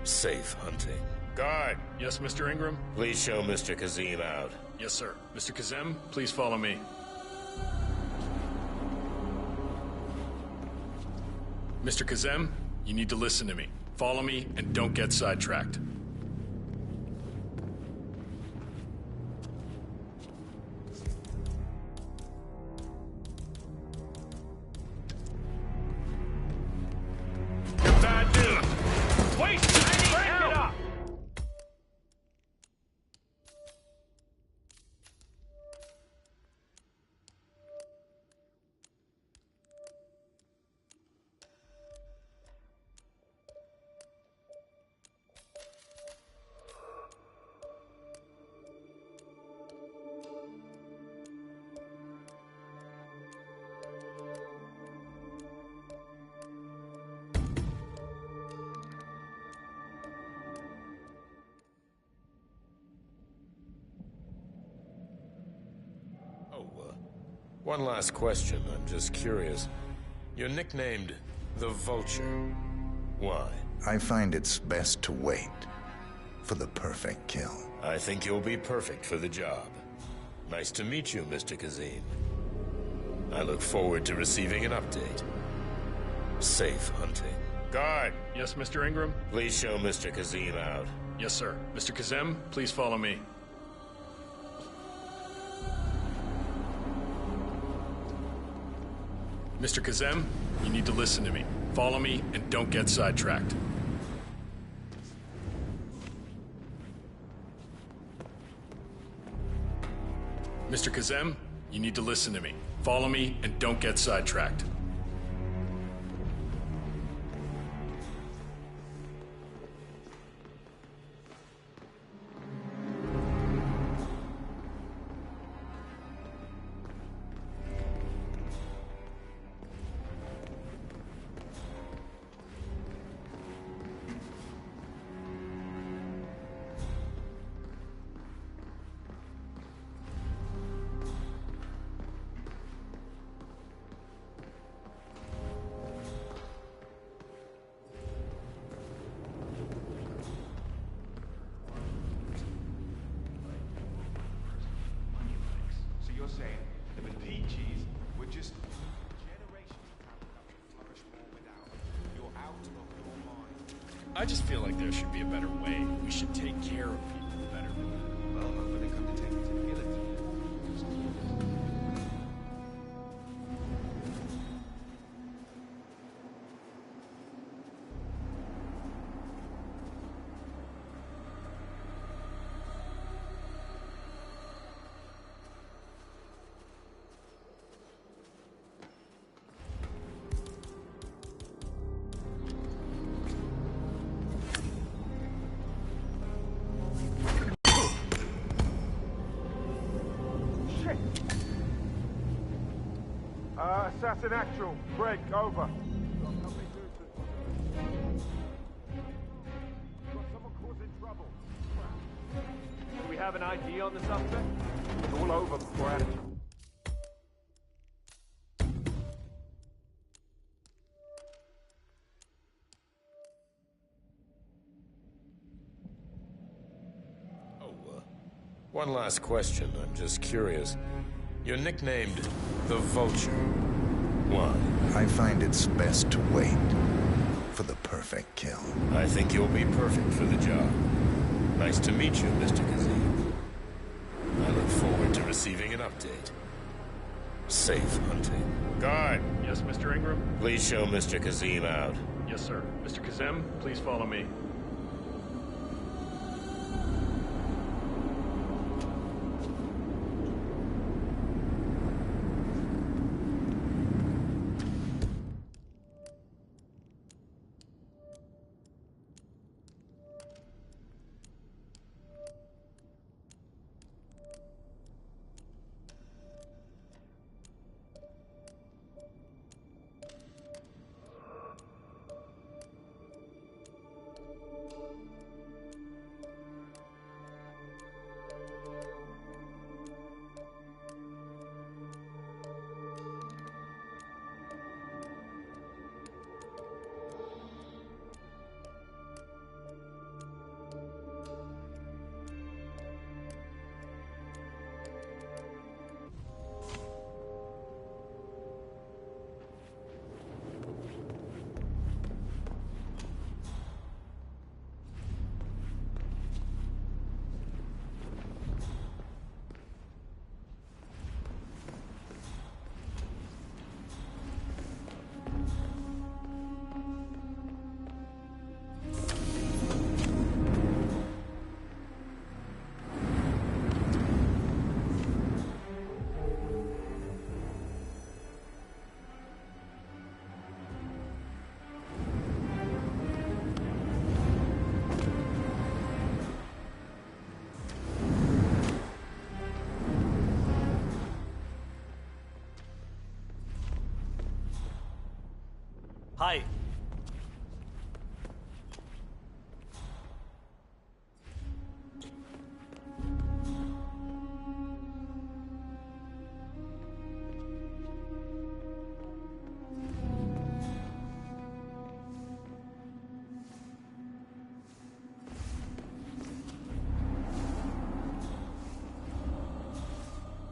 Safe hunting. Guard! Yes, Mr. Ingram? Please show Mr. Kazim out. Yes, sir. Mr. Kazem, please follow me. Mr. Kazem, you need to listen to me. Follow me and don't get sidetracked. Bad news! Wait! Break it up! One last question. I'm just curious. You're nicknamed the Vulture. Why? I find it's best to wait for the perfect kill. I think you'll be perfect for the job. Nice to meet you, Mr. Kazim. I look forward to receiving an update. Safe hunting. Guard! Yes, Mr. Ingram? Please show Mr. Kazim out. Yes, sir. Mr. Kazem, please follow me. Mr. Kazem, you need to listen to me. Follow me and don't get sidetracked. Mr. Kazem, you need to listen to me. Follow me and don't get sidetracked. So you're saying that the Peaches were just generations to flourish more without. You're out of your mind. I just feel like there should be a better way. We should take care of people better. Well, hopefully they come to take you to the village. Assassin actual. Break, over. Got someone causing trouble. Do we have an ID on the suspect? It's all over before action. One last question. I'm just curious. You're nicknamed the Vulture. Why? I find it's best to wait for the perfect kill. I think you'll be perfect for the job. Nice to meet you, Mr. Kazim. I look forward to receiving an update. Safe hunting. Guard! Yes, Mr. Ingram? Please show Mr. Kazim out. Yes, sir. Mr. Kazem, please follow me. Hi.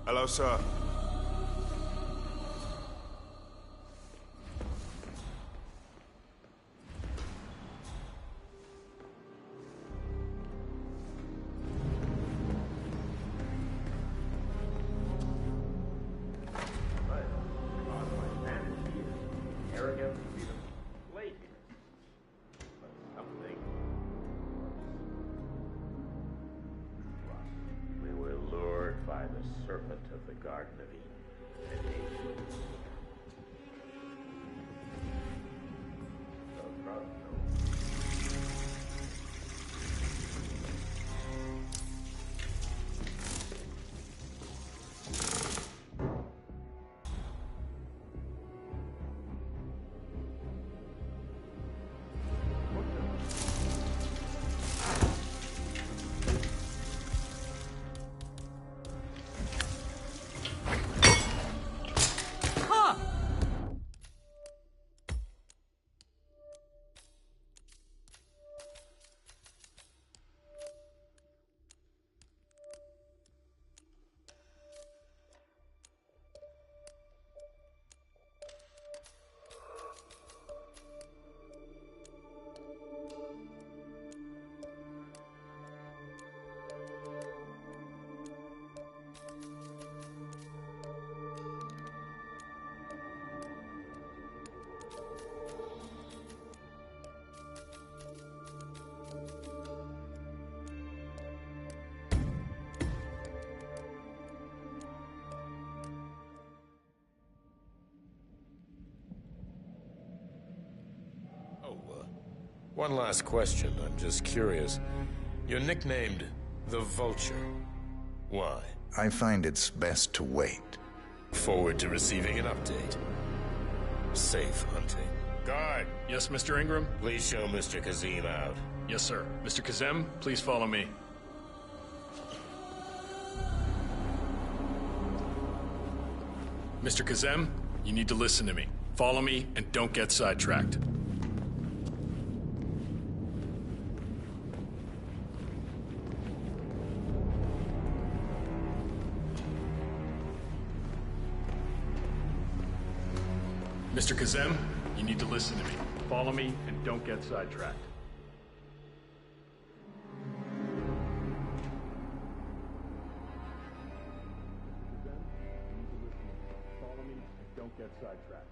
Hello, sir. We were lured by the serpent of the Garden of Eden and ate. One last question. I'm just curious. You're nicknamed the Vulture. Why? I find it's best to wait. Forward to receiving an update. Safe hunting. Guard! Yes, Mr. Ingram? Please show Mr. Kazim out. Yes, sir. Mr. Kazem, please follow me. Mr. Kazem, you need to listen to me. Follow me and don't get sidetracked. Mr. Kazem, you need to listen to me. Follow me and don't get sidetracked. Follow me and don't get sidetracked.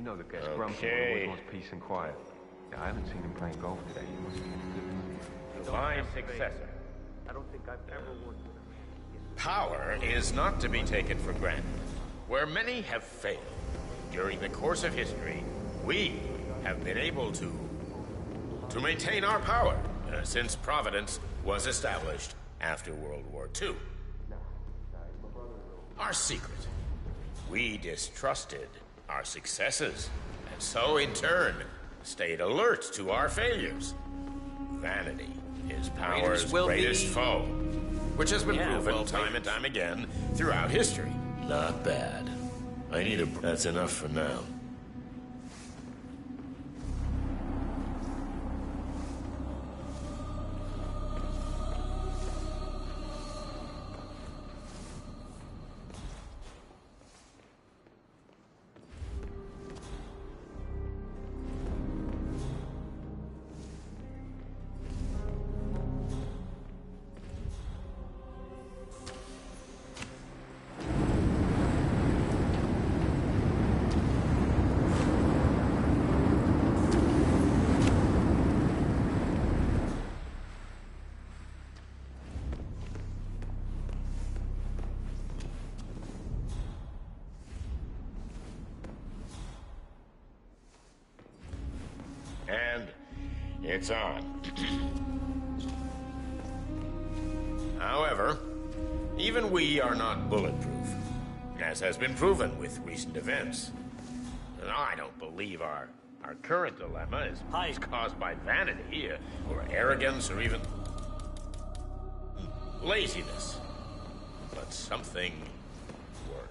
You know the guy's grumpy and always wants peace and quiet. Yeah, I haven't seen him playing golf today. He must have been in a good mood. My successor. I don't think I've ever worked with a man. Power is not to be taken for granted. Where many have failed, during the course of history, we have been able to maintain our power since Providence was established after World War II. Our secret. We distrusted our successes, and so in turn, stayed alert to our failures. Vanity is power's greatest foe, which has been proven time and time again throughout history. Not bad. I need a... That's enough for now. And it's on. However, even we are not bulletproof, as has been proven with recent events. And I don't believe our current dilemma is caused by vanity, or arrogance, or even laziness. But something worse.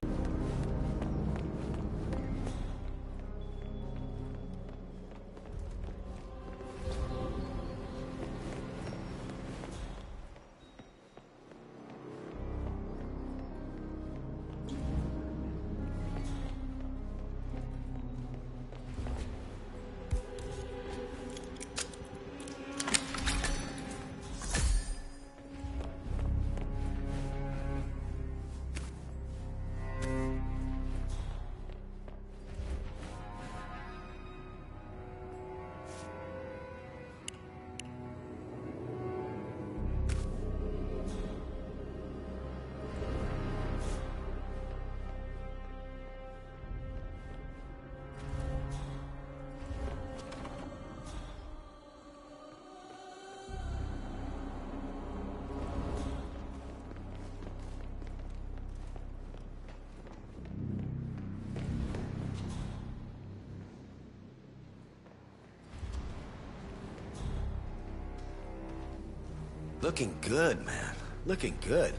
Looking good, man. Looking good.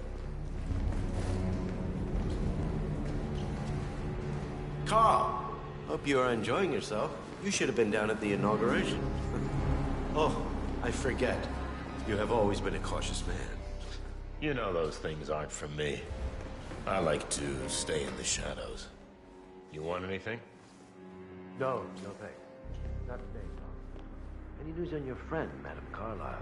Carl! Hope you are enjoying yourself. You should have been down at the inauguration. Oh, I forget. You have always been a cautious man. You know those things aren't for me. I like to stay in the shadows. You want anything? No, no thanks. Not today, Tom. Any news on your friend, Madame Carlyle?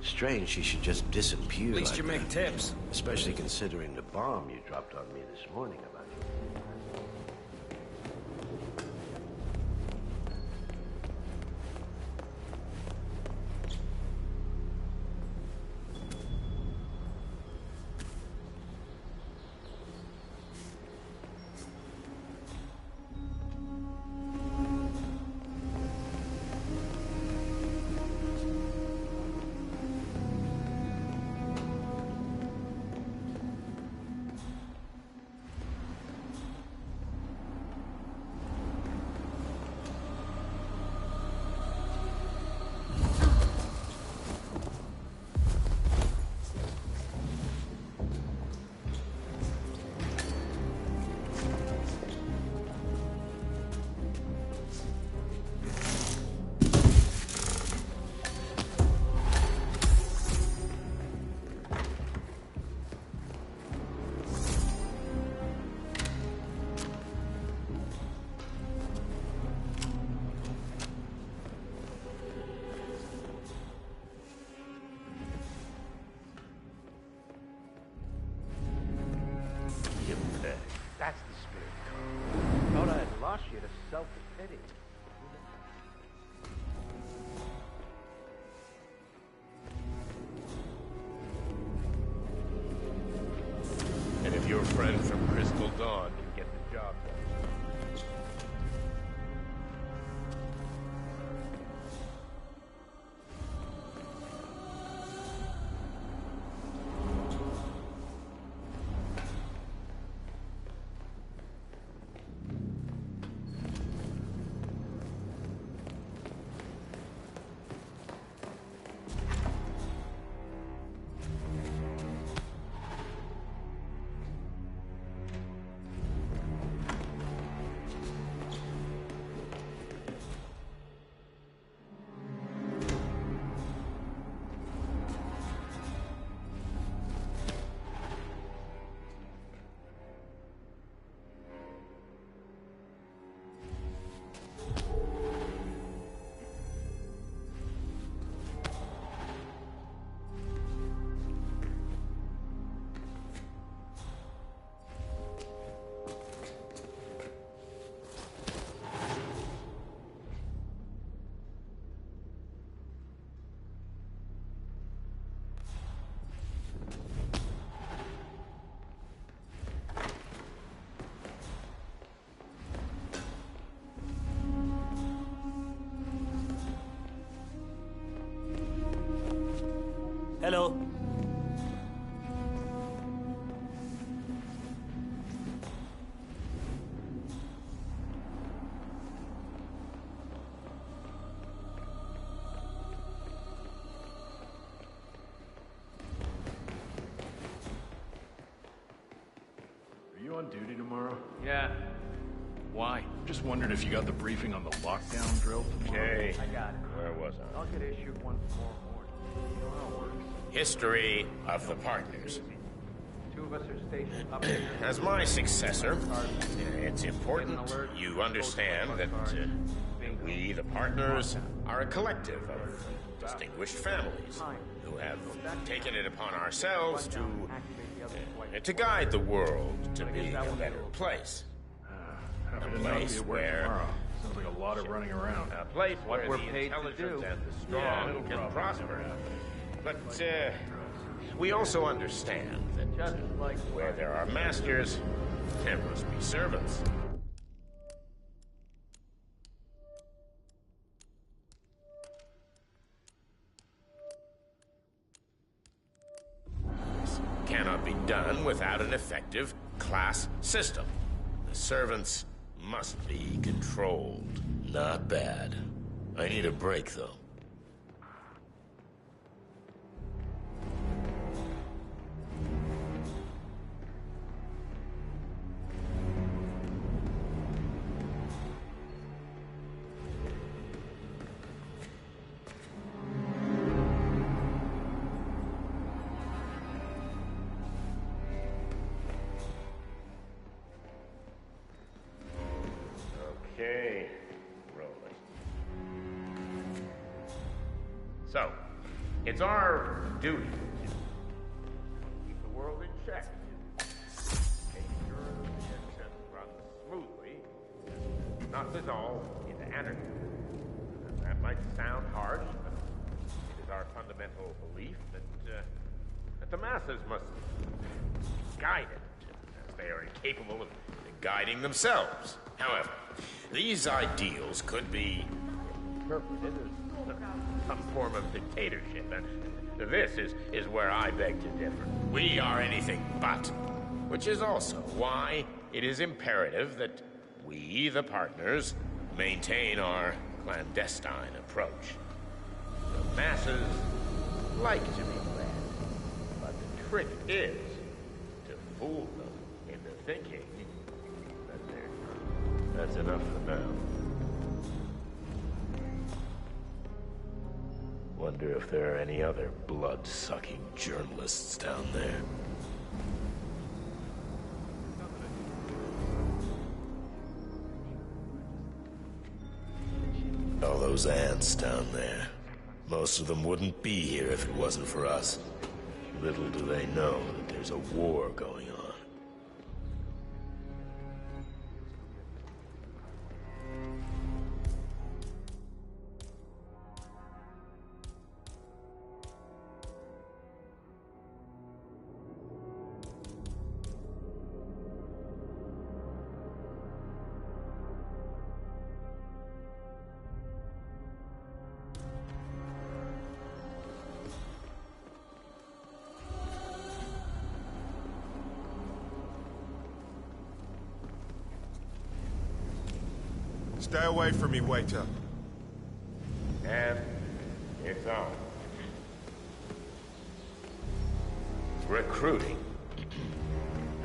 Strange she should just disappear. At least like you make that. tips. Especially considering the bomb you dropped on me this morning about you. appreciate a selfish pity. And if your friend from Crystal Dawn can get the job done. Hello. Are you on duty tomorrow? Yeah. Why? Just wondered if you got the briefing on the lockdown drill tomorrow. Okay. I got it. Where was I? I'll get issued one tomorrow morning. You know how it works. History of the Partners. Two of us are stationed up here. As my successor, it's important you understand that we, the Partners, are a collective of distinguished families who have taken it upon ourselves to guide the world to be a better place. Happy A to not place be at work where... tomorrow. Sounds like a lot of running around. A place What where we're the paid to intelligent do. and the strong can prosper. But we also understand that where there are masters, there must be servants. This cannot be done without an effective class system. The servants must be controlled. Not bad. I need a break, though. Okay, rolling. So, it's our duty to keep the world in check. Make sure the system runs smoothly and not dissolve into anarchy. That might sound harsh, but it is our fundamental belief that the masses must be guided as they are incapable of guiding themselves. However, these ideals could be interpreted as some form of dictatorship, and this is where I beg to differ. We are anything but, which is also why it is imperative that we, the Partners, maintain our clandestine approach. The masses like to be led, but the trick is to fool them into thinking that they're... That's enough for now. Wonder if there are any other blood-sucking journalists down there. All those ants down there. Most of them wouldn't be here if it wasn't for us. Little do they know that there's a war going on. Stay away from me, waiter. And it's on. Recruiting.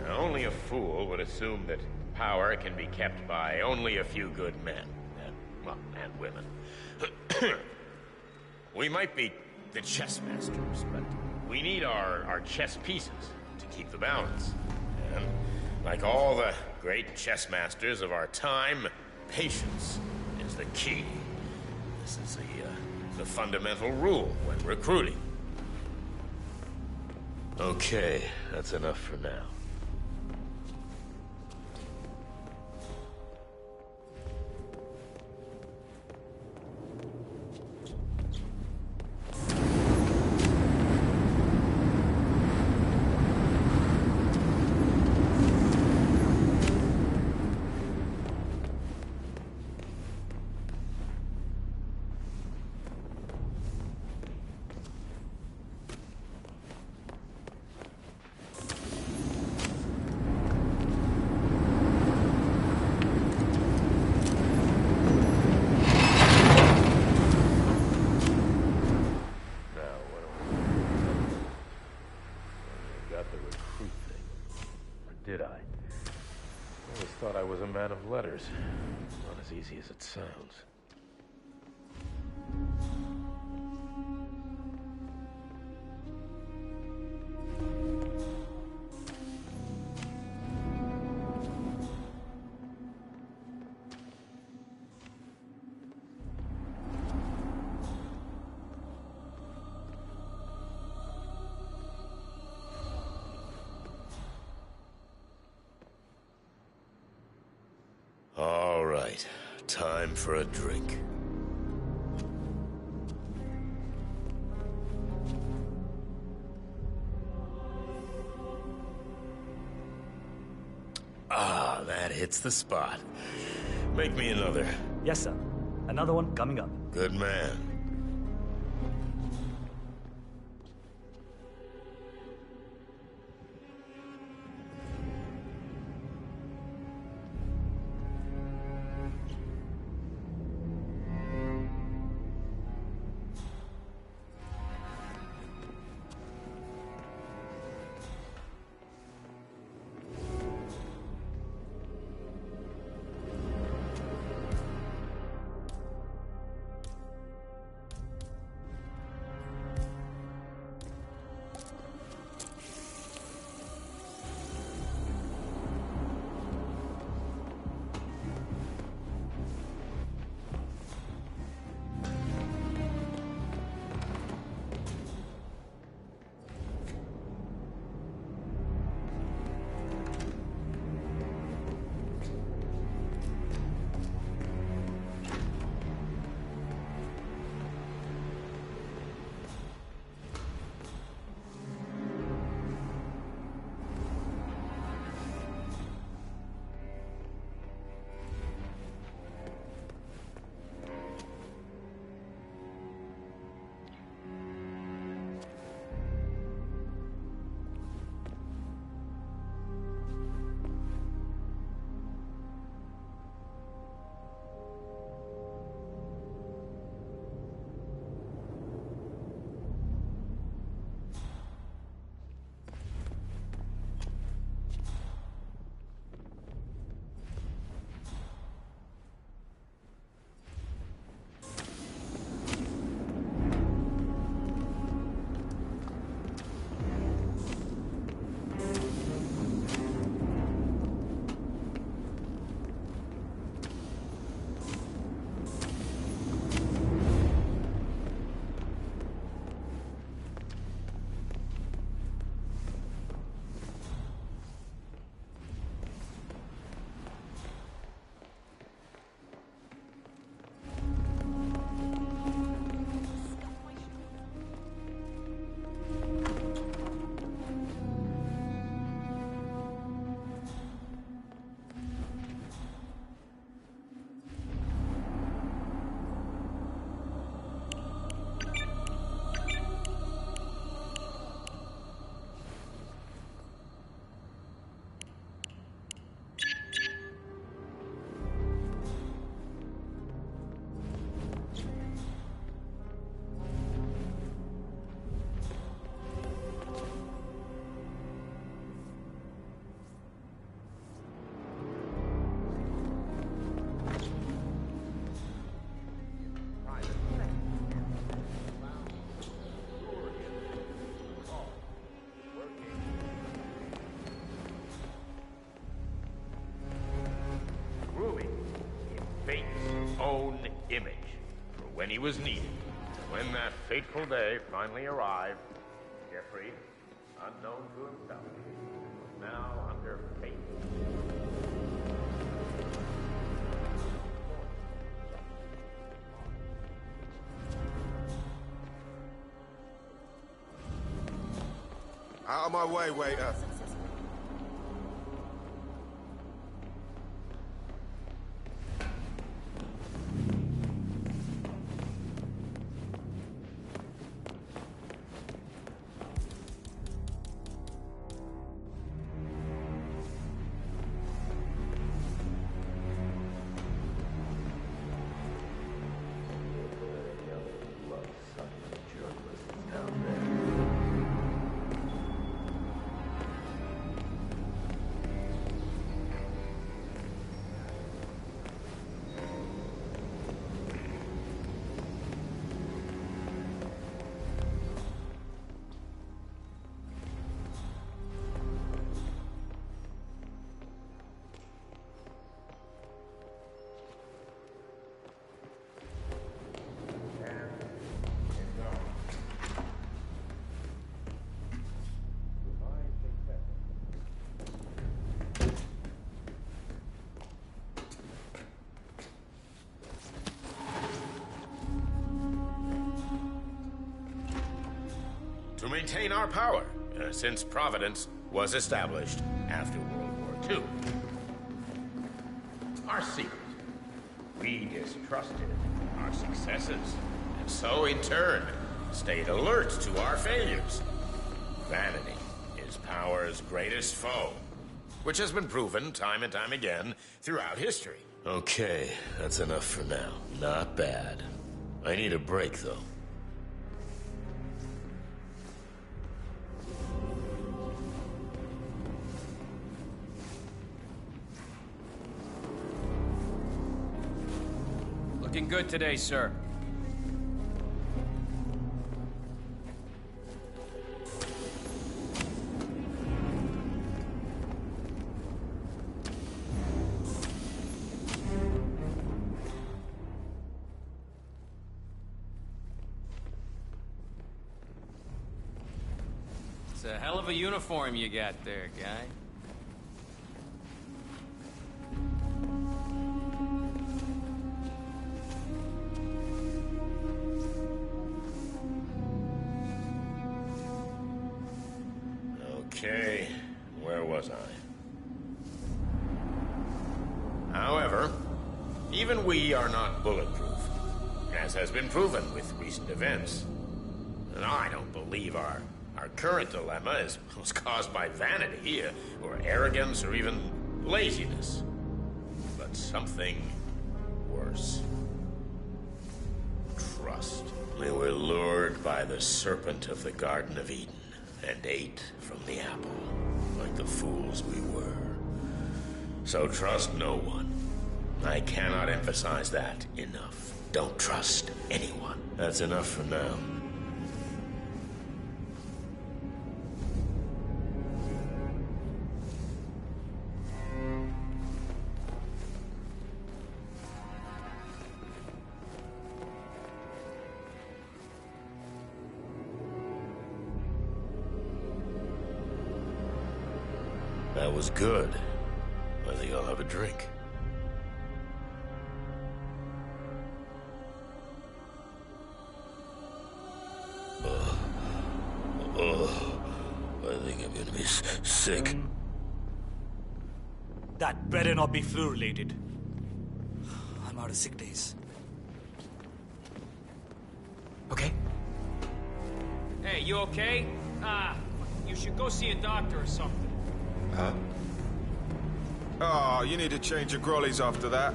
Now, only a fool would assume that power can be kept by only a few good men. And women. We might be the chess masters, but we need our chess pieces to keep the balance. And like all the great chess masters of our time, patience is the key. This is the fundamental rule when recruiting. Okay, that's enough for now. Did I? I always thought I was a man of letters. Not as easy as it sounds. All right, time for a drink. Ah, that hits the spot. Make me another. Yes, sir. Another one coming up. Good man. when he was needed. When that fateful day finally arrived, Jeffrey, unknown to himself, was now under fate. Out of my way, waiter. To maintain our power, since Providence was established after World War II. Our secret. We distrusted our successes, and so in turn, stayed alert to our failures. Vanity is power's greatest foe, which has been proven time and time again throughout history. Okay, that's enough for now. Not bad. I need a break, though. Looking good today, sir. It's a hell of a uniform you got there, guy. Okay, where was I? However, even we are not bulletproof, as has been proven with recent events. And I don't believe our current dilemma was caused by vanity, or arrogance, or even laziness. But something worse. Trust. We were lured by the serpent of the Garden of Eden, and ate from the apple, like the fools we were. So trust no one. I cannot emphasize that enough. Don't trust anyone. That's enough for now. That was good. I think I'll have a drink. I think I'm gonna be sick. That better not be flu-related. I'm out of sick days. Okay? Hey, you okay? You should go see a doctor or something. Huh? Oh, you need to change your grollies after that.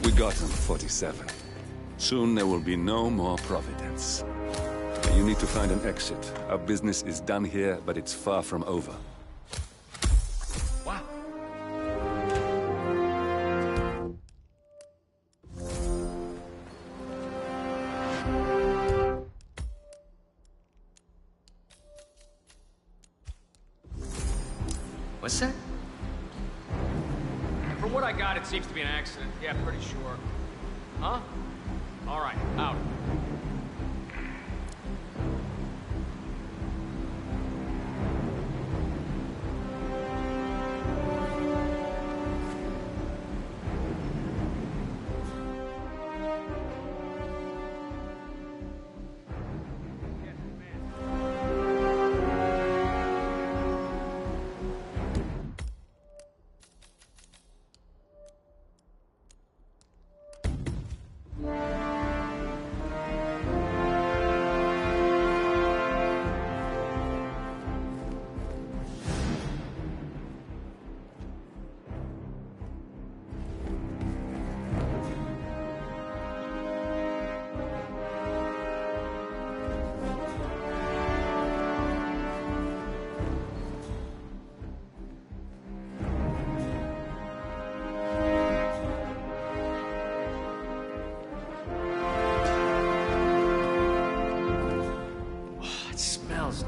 We got him, 47. Soon there will be no more Providence. You need to find an exit. Our business is done here, but it's far from over. What's that? From what I got, it seems to be an accident. Yeah, pretty sure. Huh? All right, out.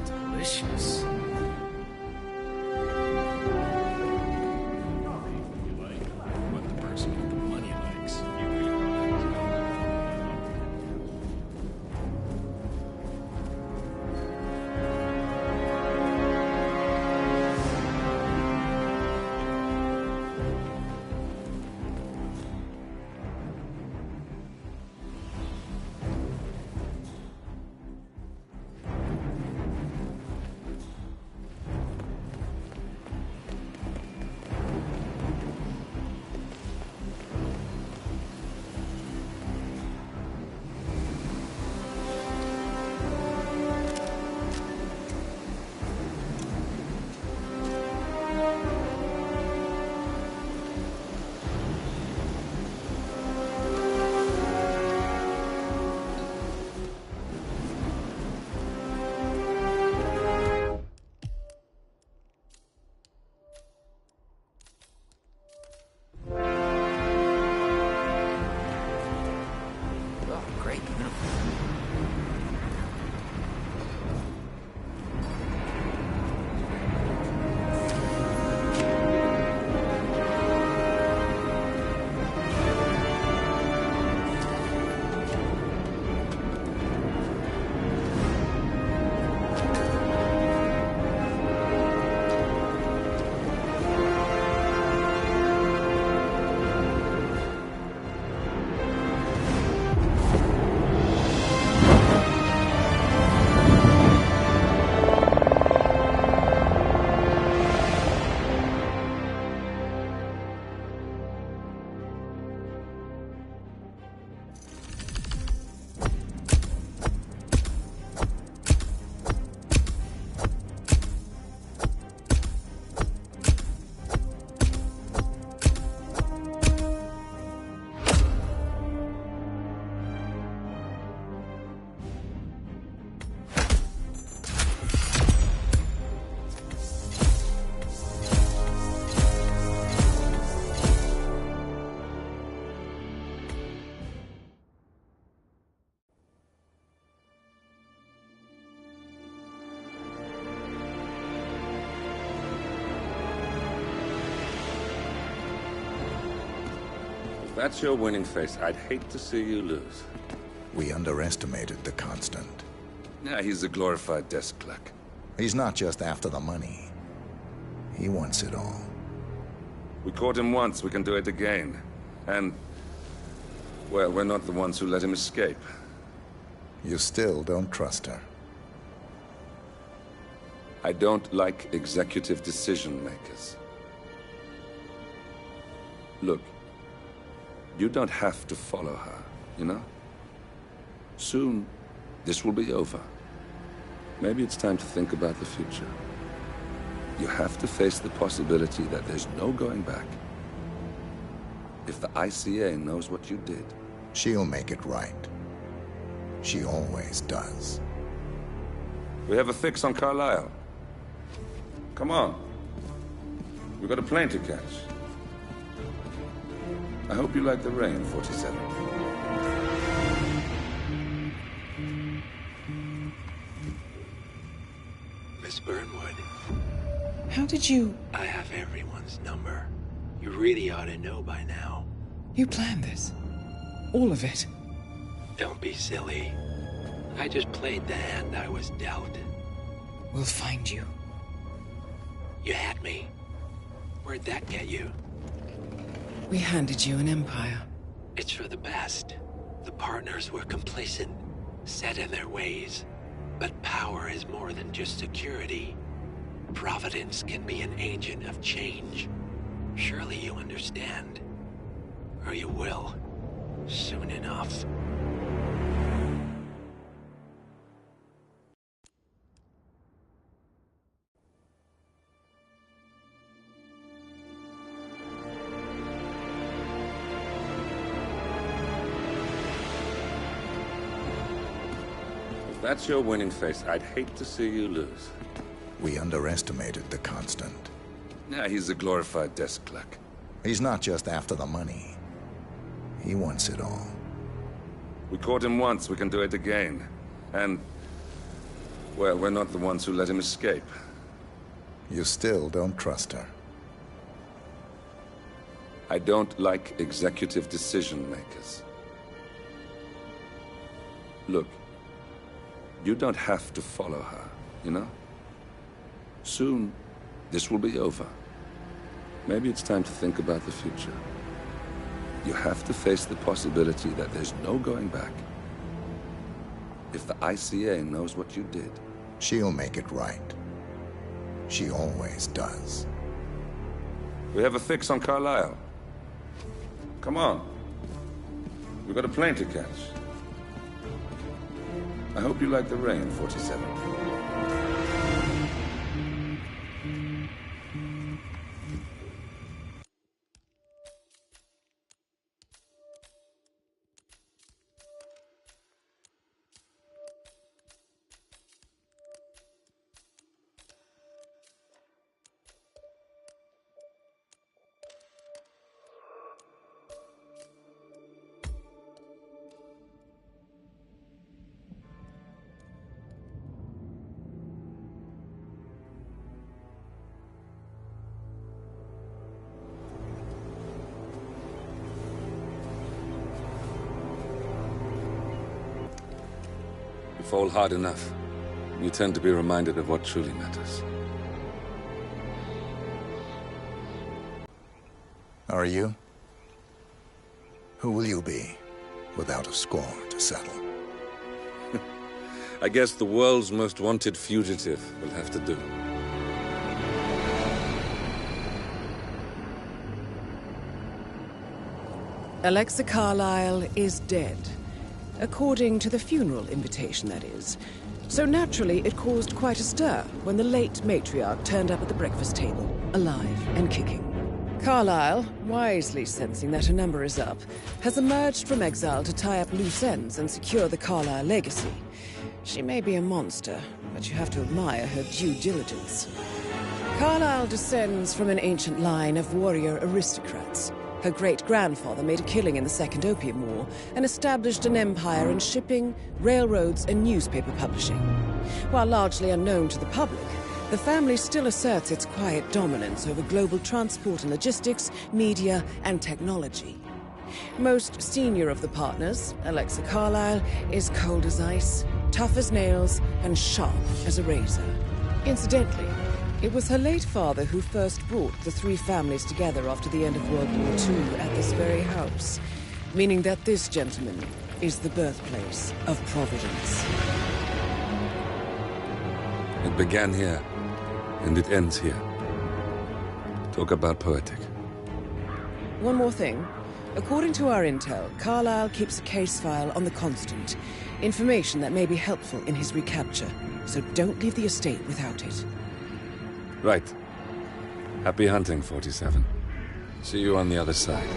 Delicious. What the person with the money likes. If that's your winning face, I'd hate to see you lose. We underestimated the Constant. Yeah, he's a glorified desk clerk. He's not just after the money. He wants it all. We caught him once, we can do it again. And, well, we're not the ones who let him escape. You still don't trust her. I don't like executive decision makers. Look, you don't have to follow her, you know? Soon, this will be over. Maybe it's time to think about the future. You have to face the possibility that there's no going back. If the ICA knows what you did... She'll make it right. She always does. We have a fix on Carlisle. Come on. We've got a plane to catch. I hope you like the rain, 47. Miss Burnwood. How did you... I have everyone's number. You really ought to know by now. You planned this? All of it? Don't be silly. I just played the hand I was dealt. We'll find you. You had me. Where'd that get you? We handed you an empire. It's for the best. The partners were complacent, set in their ways. But power is more than just security. Providence can be an agent of change. Surely you understand. Or you will. Soon enough. If that's your winning face, I'd hate to see you lose. We underestimated the Constant. Yeah, he's a glorified desk clerk. He's not just after the money. He wants it all. We caught him once, we can do it again. And, well, we're not the ones who let him escape. You still don't trust her. I don't like executive decision makers. Look, you don't have to follow her, you know? Soon, this will be over. Maybe it's time to think about the future. You have to face the possibility that there's no going back. If the ICA knows what you did... She'll make it right. She always does. We have a fix on Carlisle. Come on. We've got a plane to catch. I hope you like the rain, 47. You fall hard enough, you tend to be reminded of what truly matters. Are you? Who will you be, without a score to settle? I guess the world's most wanted fugitive will have to do. Alexa Carlisle is dead. According to the funeral invitation, that is. So naturally, it caused quite a stir when the late matriarch turned up at the breakfast table, alive and kicking. Carlisle, wisely sensing that her number is up, has emerged from exile to tie up loose ends and secure the Carlisle legacy. She may be a monster, but you have to admire her due diligence. Carlisle descends from an ancient line of warrior aristocrats. Her great-grandfather made a killing in the Second Opium War and established an empire in shipping, railroads, and newspaper publishing. While largely unknown to the public, the family still asserts its quiet dominance over global transport and logistics, media, and technology. Most senior of the partners, Alexa Carlisle, is cold as ice, tough as nails, and sharp as a razor. Incidentally, it was her late father who first brought the three families together after the end of World War II at this very house, meaning that this gentleman is the birthplace of Providence. It began here, and it ends here. Talk about poetic. One more thing. According to our intel, Carlisle keeps a case file on the Constant. Information that may be helpful in his recapture, so don't leave the estate without it. Right. Happy hunting, 47. See you on the other side.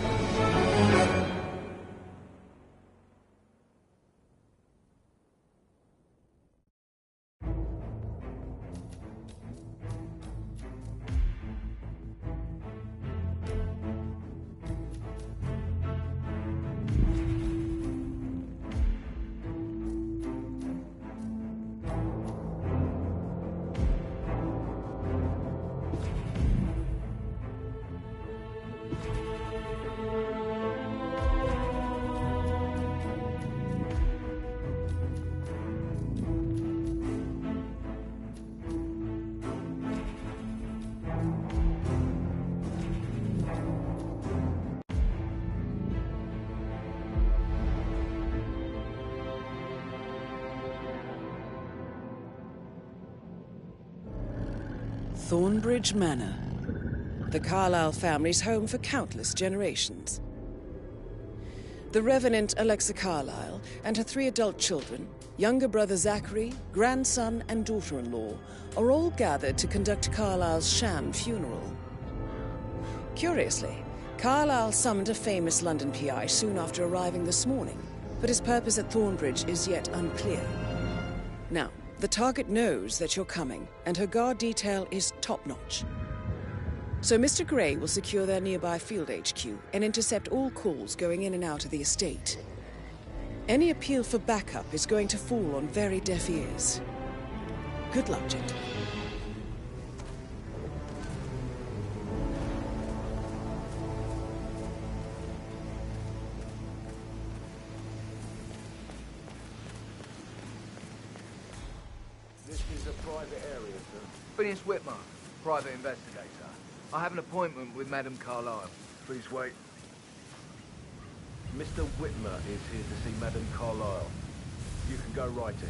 Thornbridge Manor. The Carlyle family's home for countless generations. The Revenant Alexa Carlyle and her 3 adult children, younger brother Zachary, grandson and daughter-in-law, are all gathered to conduct Carlyle's sham funeral. Curiously, Carlyle summoned a famous London PI soon after arriving this morning, but his purpose at Thornbridge is yet unclear. Now, the target knows that you're coming, and her guard detail is top-notch. So Mr. Gray will secure their nearby field HQ and intercept all calls going in and out of the estate. Any appeal for backup is going to fall on very deaf ears. Good luck, gentlemen. This is a private area, sir. Phineas Whitmer, private investigator. I have an appointment with Madame Carlyle. Please wait. Mr. Whitmer is here to see Madame Carlyle. You can go right in.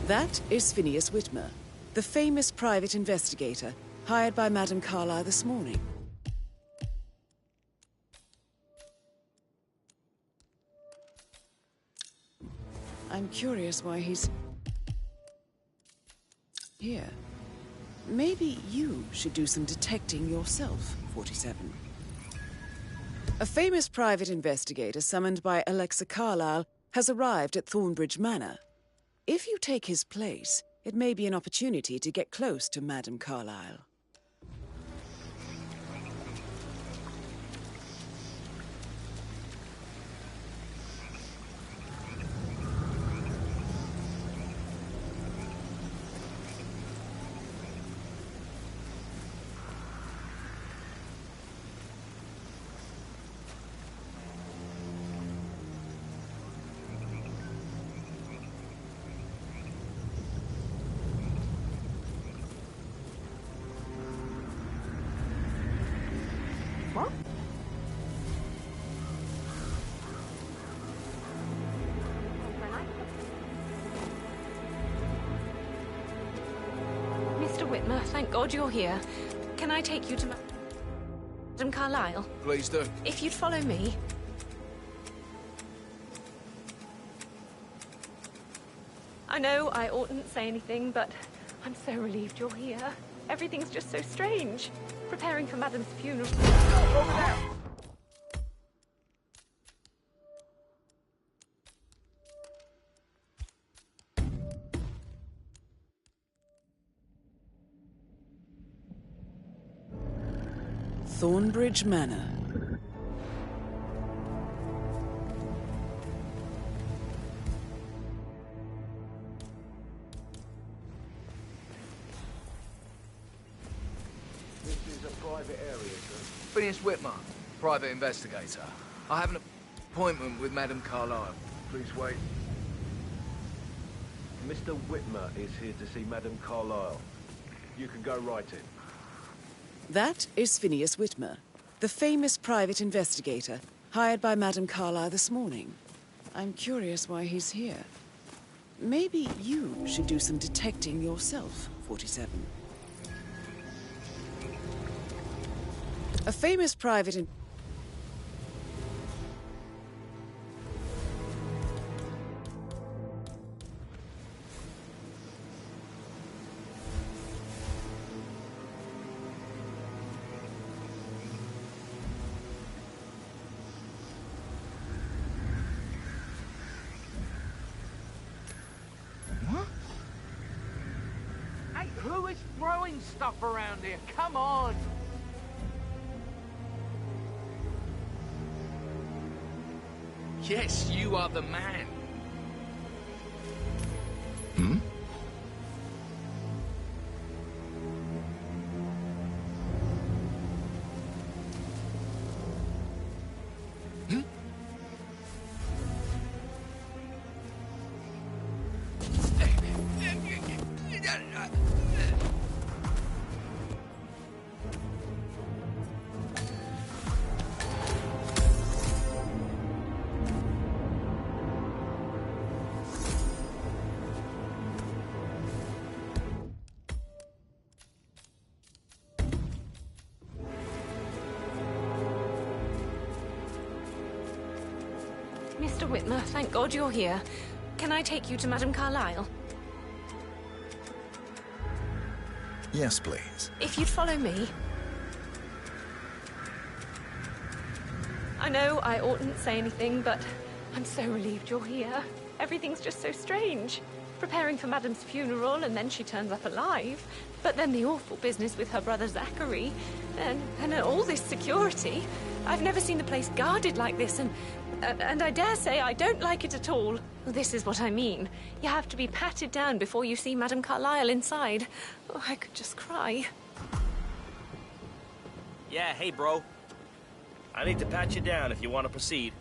That is Phineas Whitmer, the famous private investigator hired by Madame Carlyle this morning. I'm curious why he's here. Maybe you should do some detecting yourself, 47. A famous private investigator summoned by Alexa Carlyle has arrived at Thornbridge Manor. If you take his place, it may be an opportunity to get close to Madame Carlyle. What? Mr. Whitmer, thank God you're here. Can I take you to Madame Carlyle? Please do. If you'd follow me. I know I oughtn't say anything, but I'm so relieved you're here. Everything's just so strange. Preparing for Madame's funeral. Over there! Thornbridge Manor. This is a private area, sir. Phineas Whitmer, private investigator. I have an appointment with Madame Carlyle. Please wait. Mr. Whitmer is here to see Madame Carlyle. You can go right in. That is Phineas Whitmer, the famous private investigator hired by Madame Carlyle this morning. I'm curious why he's here. Maybe you should do some detecting yourself, 47. A famous private Hey, who is throwing stuff around here? Come on! Yes, you are the man. Hmm? Mr. Whitmer, thank God you're here. Can I take you to Madame Carlyle? Yes, please. If you'd follow me. I know I oughtn't say anything, but I'm so relieved you're here. Everything's just so strange. Preparing for Madame's funeral, and then she turns up alive. But then the awful business with her brother Zachary, and all this security. I've never seen the place guarded like this, and I dare say I don't like it at all. This is what I mean. You have to be patted down before you see Madame Carlyle inside. Oh, I could just cry. Yeah, hey, bro. I need to pat you down if you want to proceed.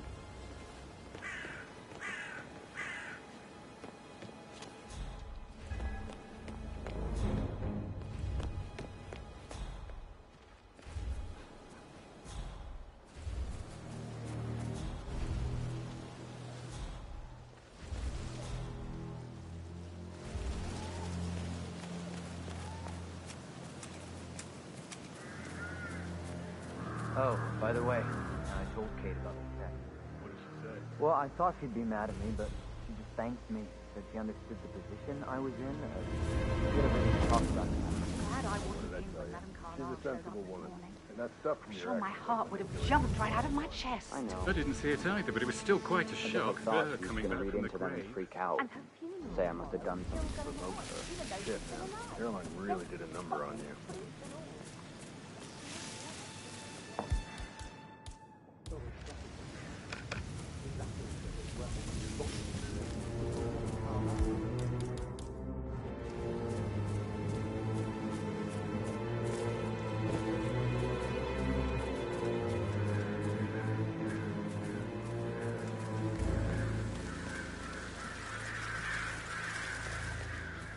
Oh, by the way, I told Kate about the text. What did she say? Well, I thought she'd be mad at me, but she just thanked me. Said she understood the position I was in. We had already talked about it. Glad I wasn't in when Madame Carlyle She's a sensible woman. And that stuff from your Sure, my heart would have jumped right out of my chest. I know. I didn't see it either, but it was still quite a shock. Her coming back from the grave. Freak out. Say I must have done something to provoke her. Shit, man. Caroline really did a number on you.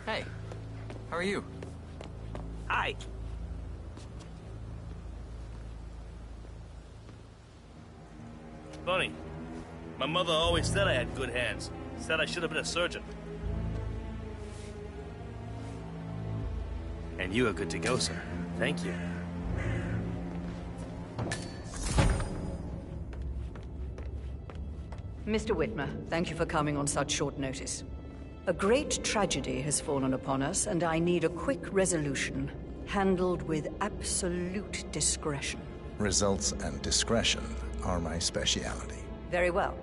Hey, how are you? Hi. Funny. My mother always said I had good hands. Said I should have been a surgeon. And you are good to go, sir. Thank you. Mr. Whitmer, thank you for coming on such short notice. A great tragedy has fallen upon us, and I need a quick resolution, handled with absolute discretion. Results and discretion are my speciality. Very well.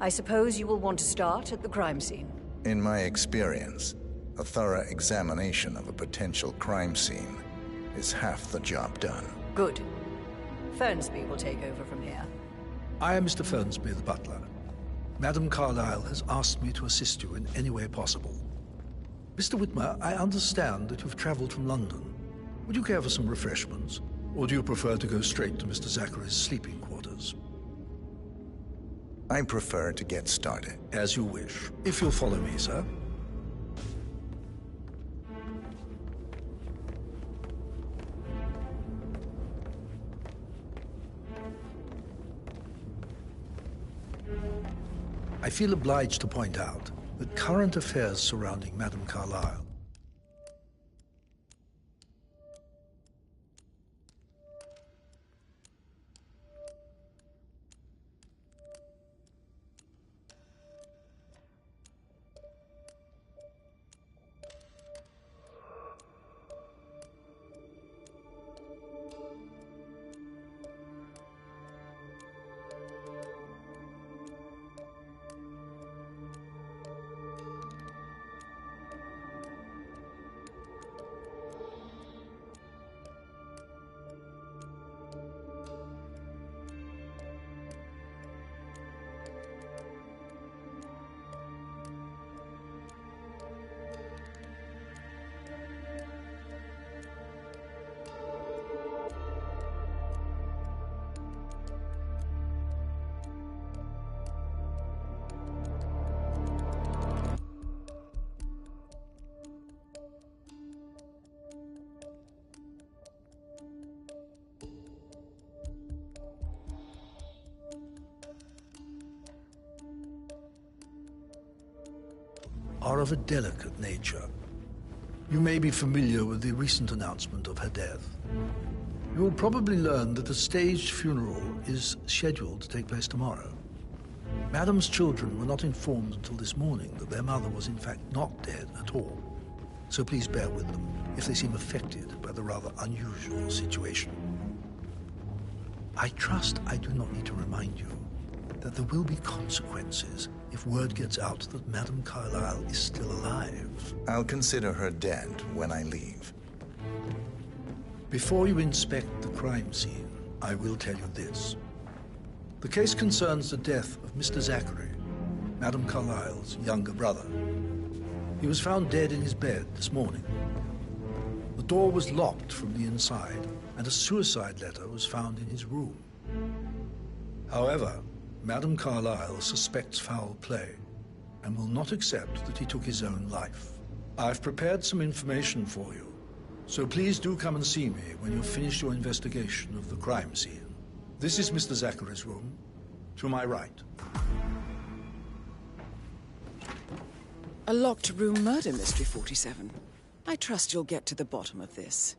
I suppose you will want to start at the crime scene. In my experience, a thorough examination of a potential crime scene is half the job done. Good. Fernsby will take over from here. I am Mr. Fernsby, the butler. Madame Carlyle has asked me to assist you in any way possible. Mr. Whitmer, I understand that you've traveled from London. Would you care for some refreshments? Or do you prefer to go straight to Mr. Zachary's sleeping quarters? I prefer to get started. As you wish. If you'll follow me, sir. I feel obliged to point out that current affairs surrounding Madame Carlyle are of a delicate nature. You may be familiar with the recent announcement of her death. You will probably learn that a staged funeral is scheduled to take place tomorrow. Madam's children were not informed until this morning that their mother was in fact not dead at all. So please bear with them if they seem affected by the rather unusual situation. I trust I do not need to remind you that there will be consequences if word gets out that Madame Carlyle is still alive. I'll consider her dead when I leave. Before you inspect the crime scene, I will tell you this. The case concerns the death of Mr. Zachary, Madame Carlyle's younger brother. He was found dead in his bed this morning. The door was locked from the inside, and a suicide letter was found in his room. However, Madame Carlyle suspects foul play and will not accept that he took his own life. I've prepared some information for you, so please do come and see me when you've finished your investigation of the crime scene. This is Mr. Zachary's room, to my right. A locked room murder mystery, 47. I trust you'll get to the bottom of this.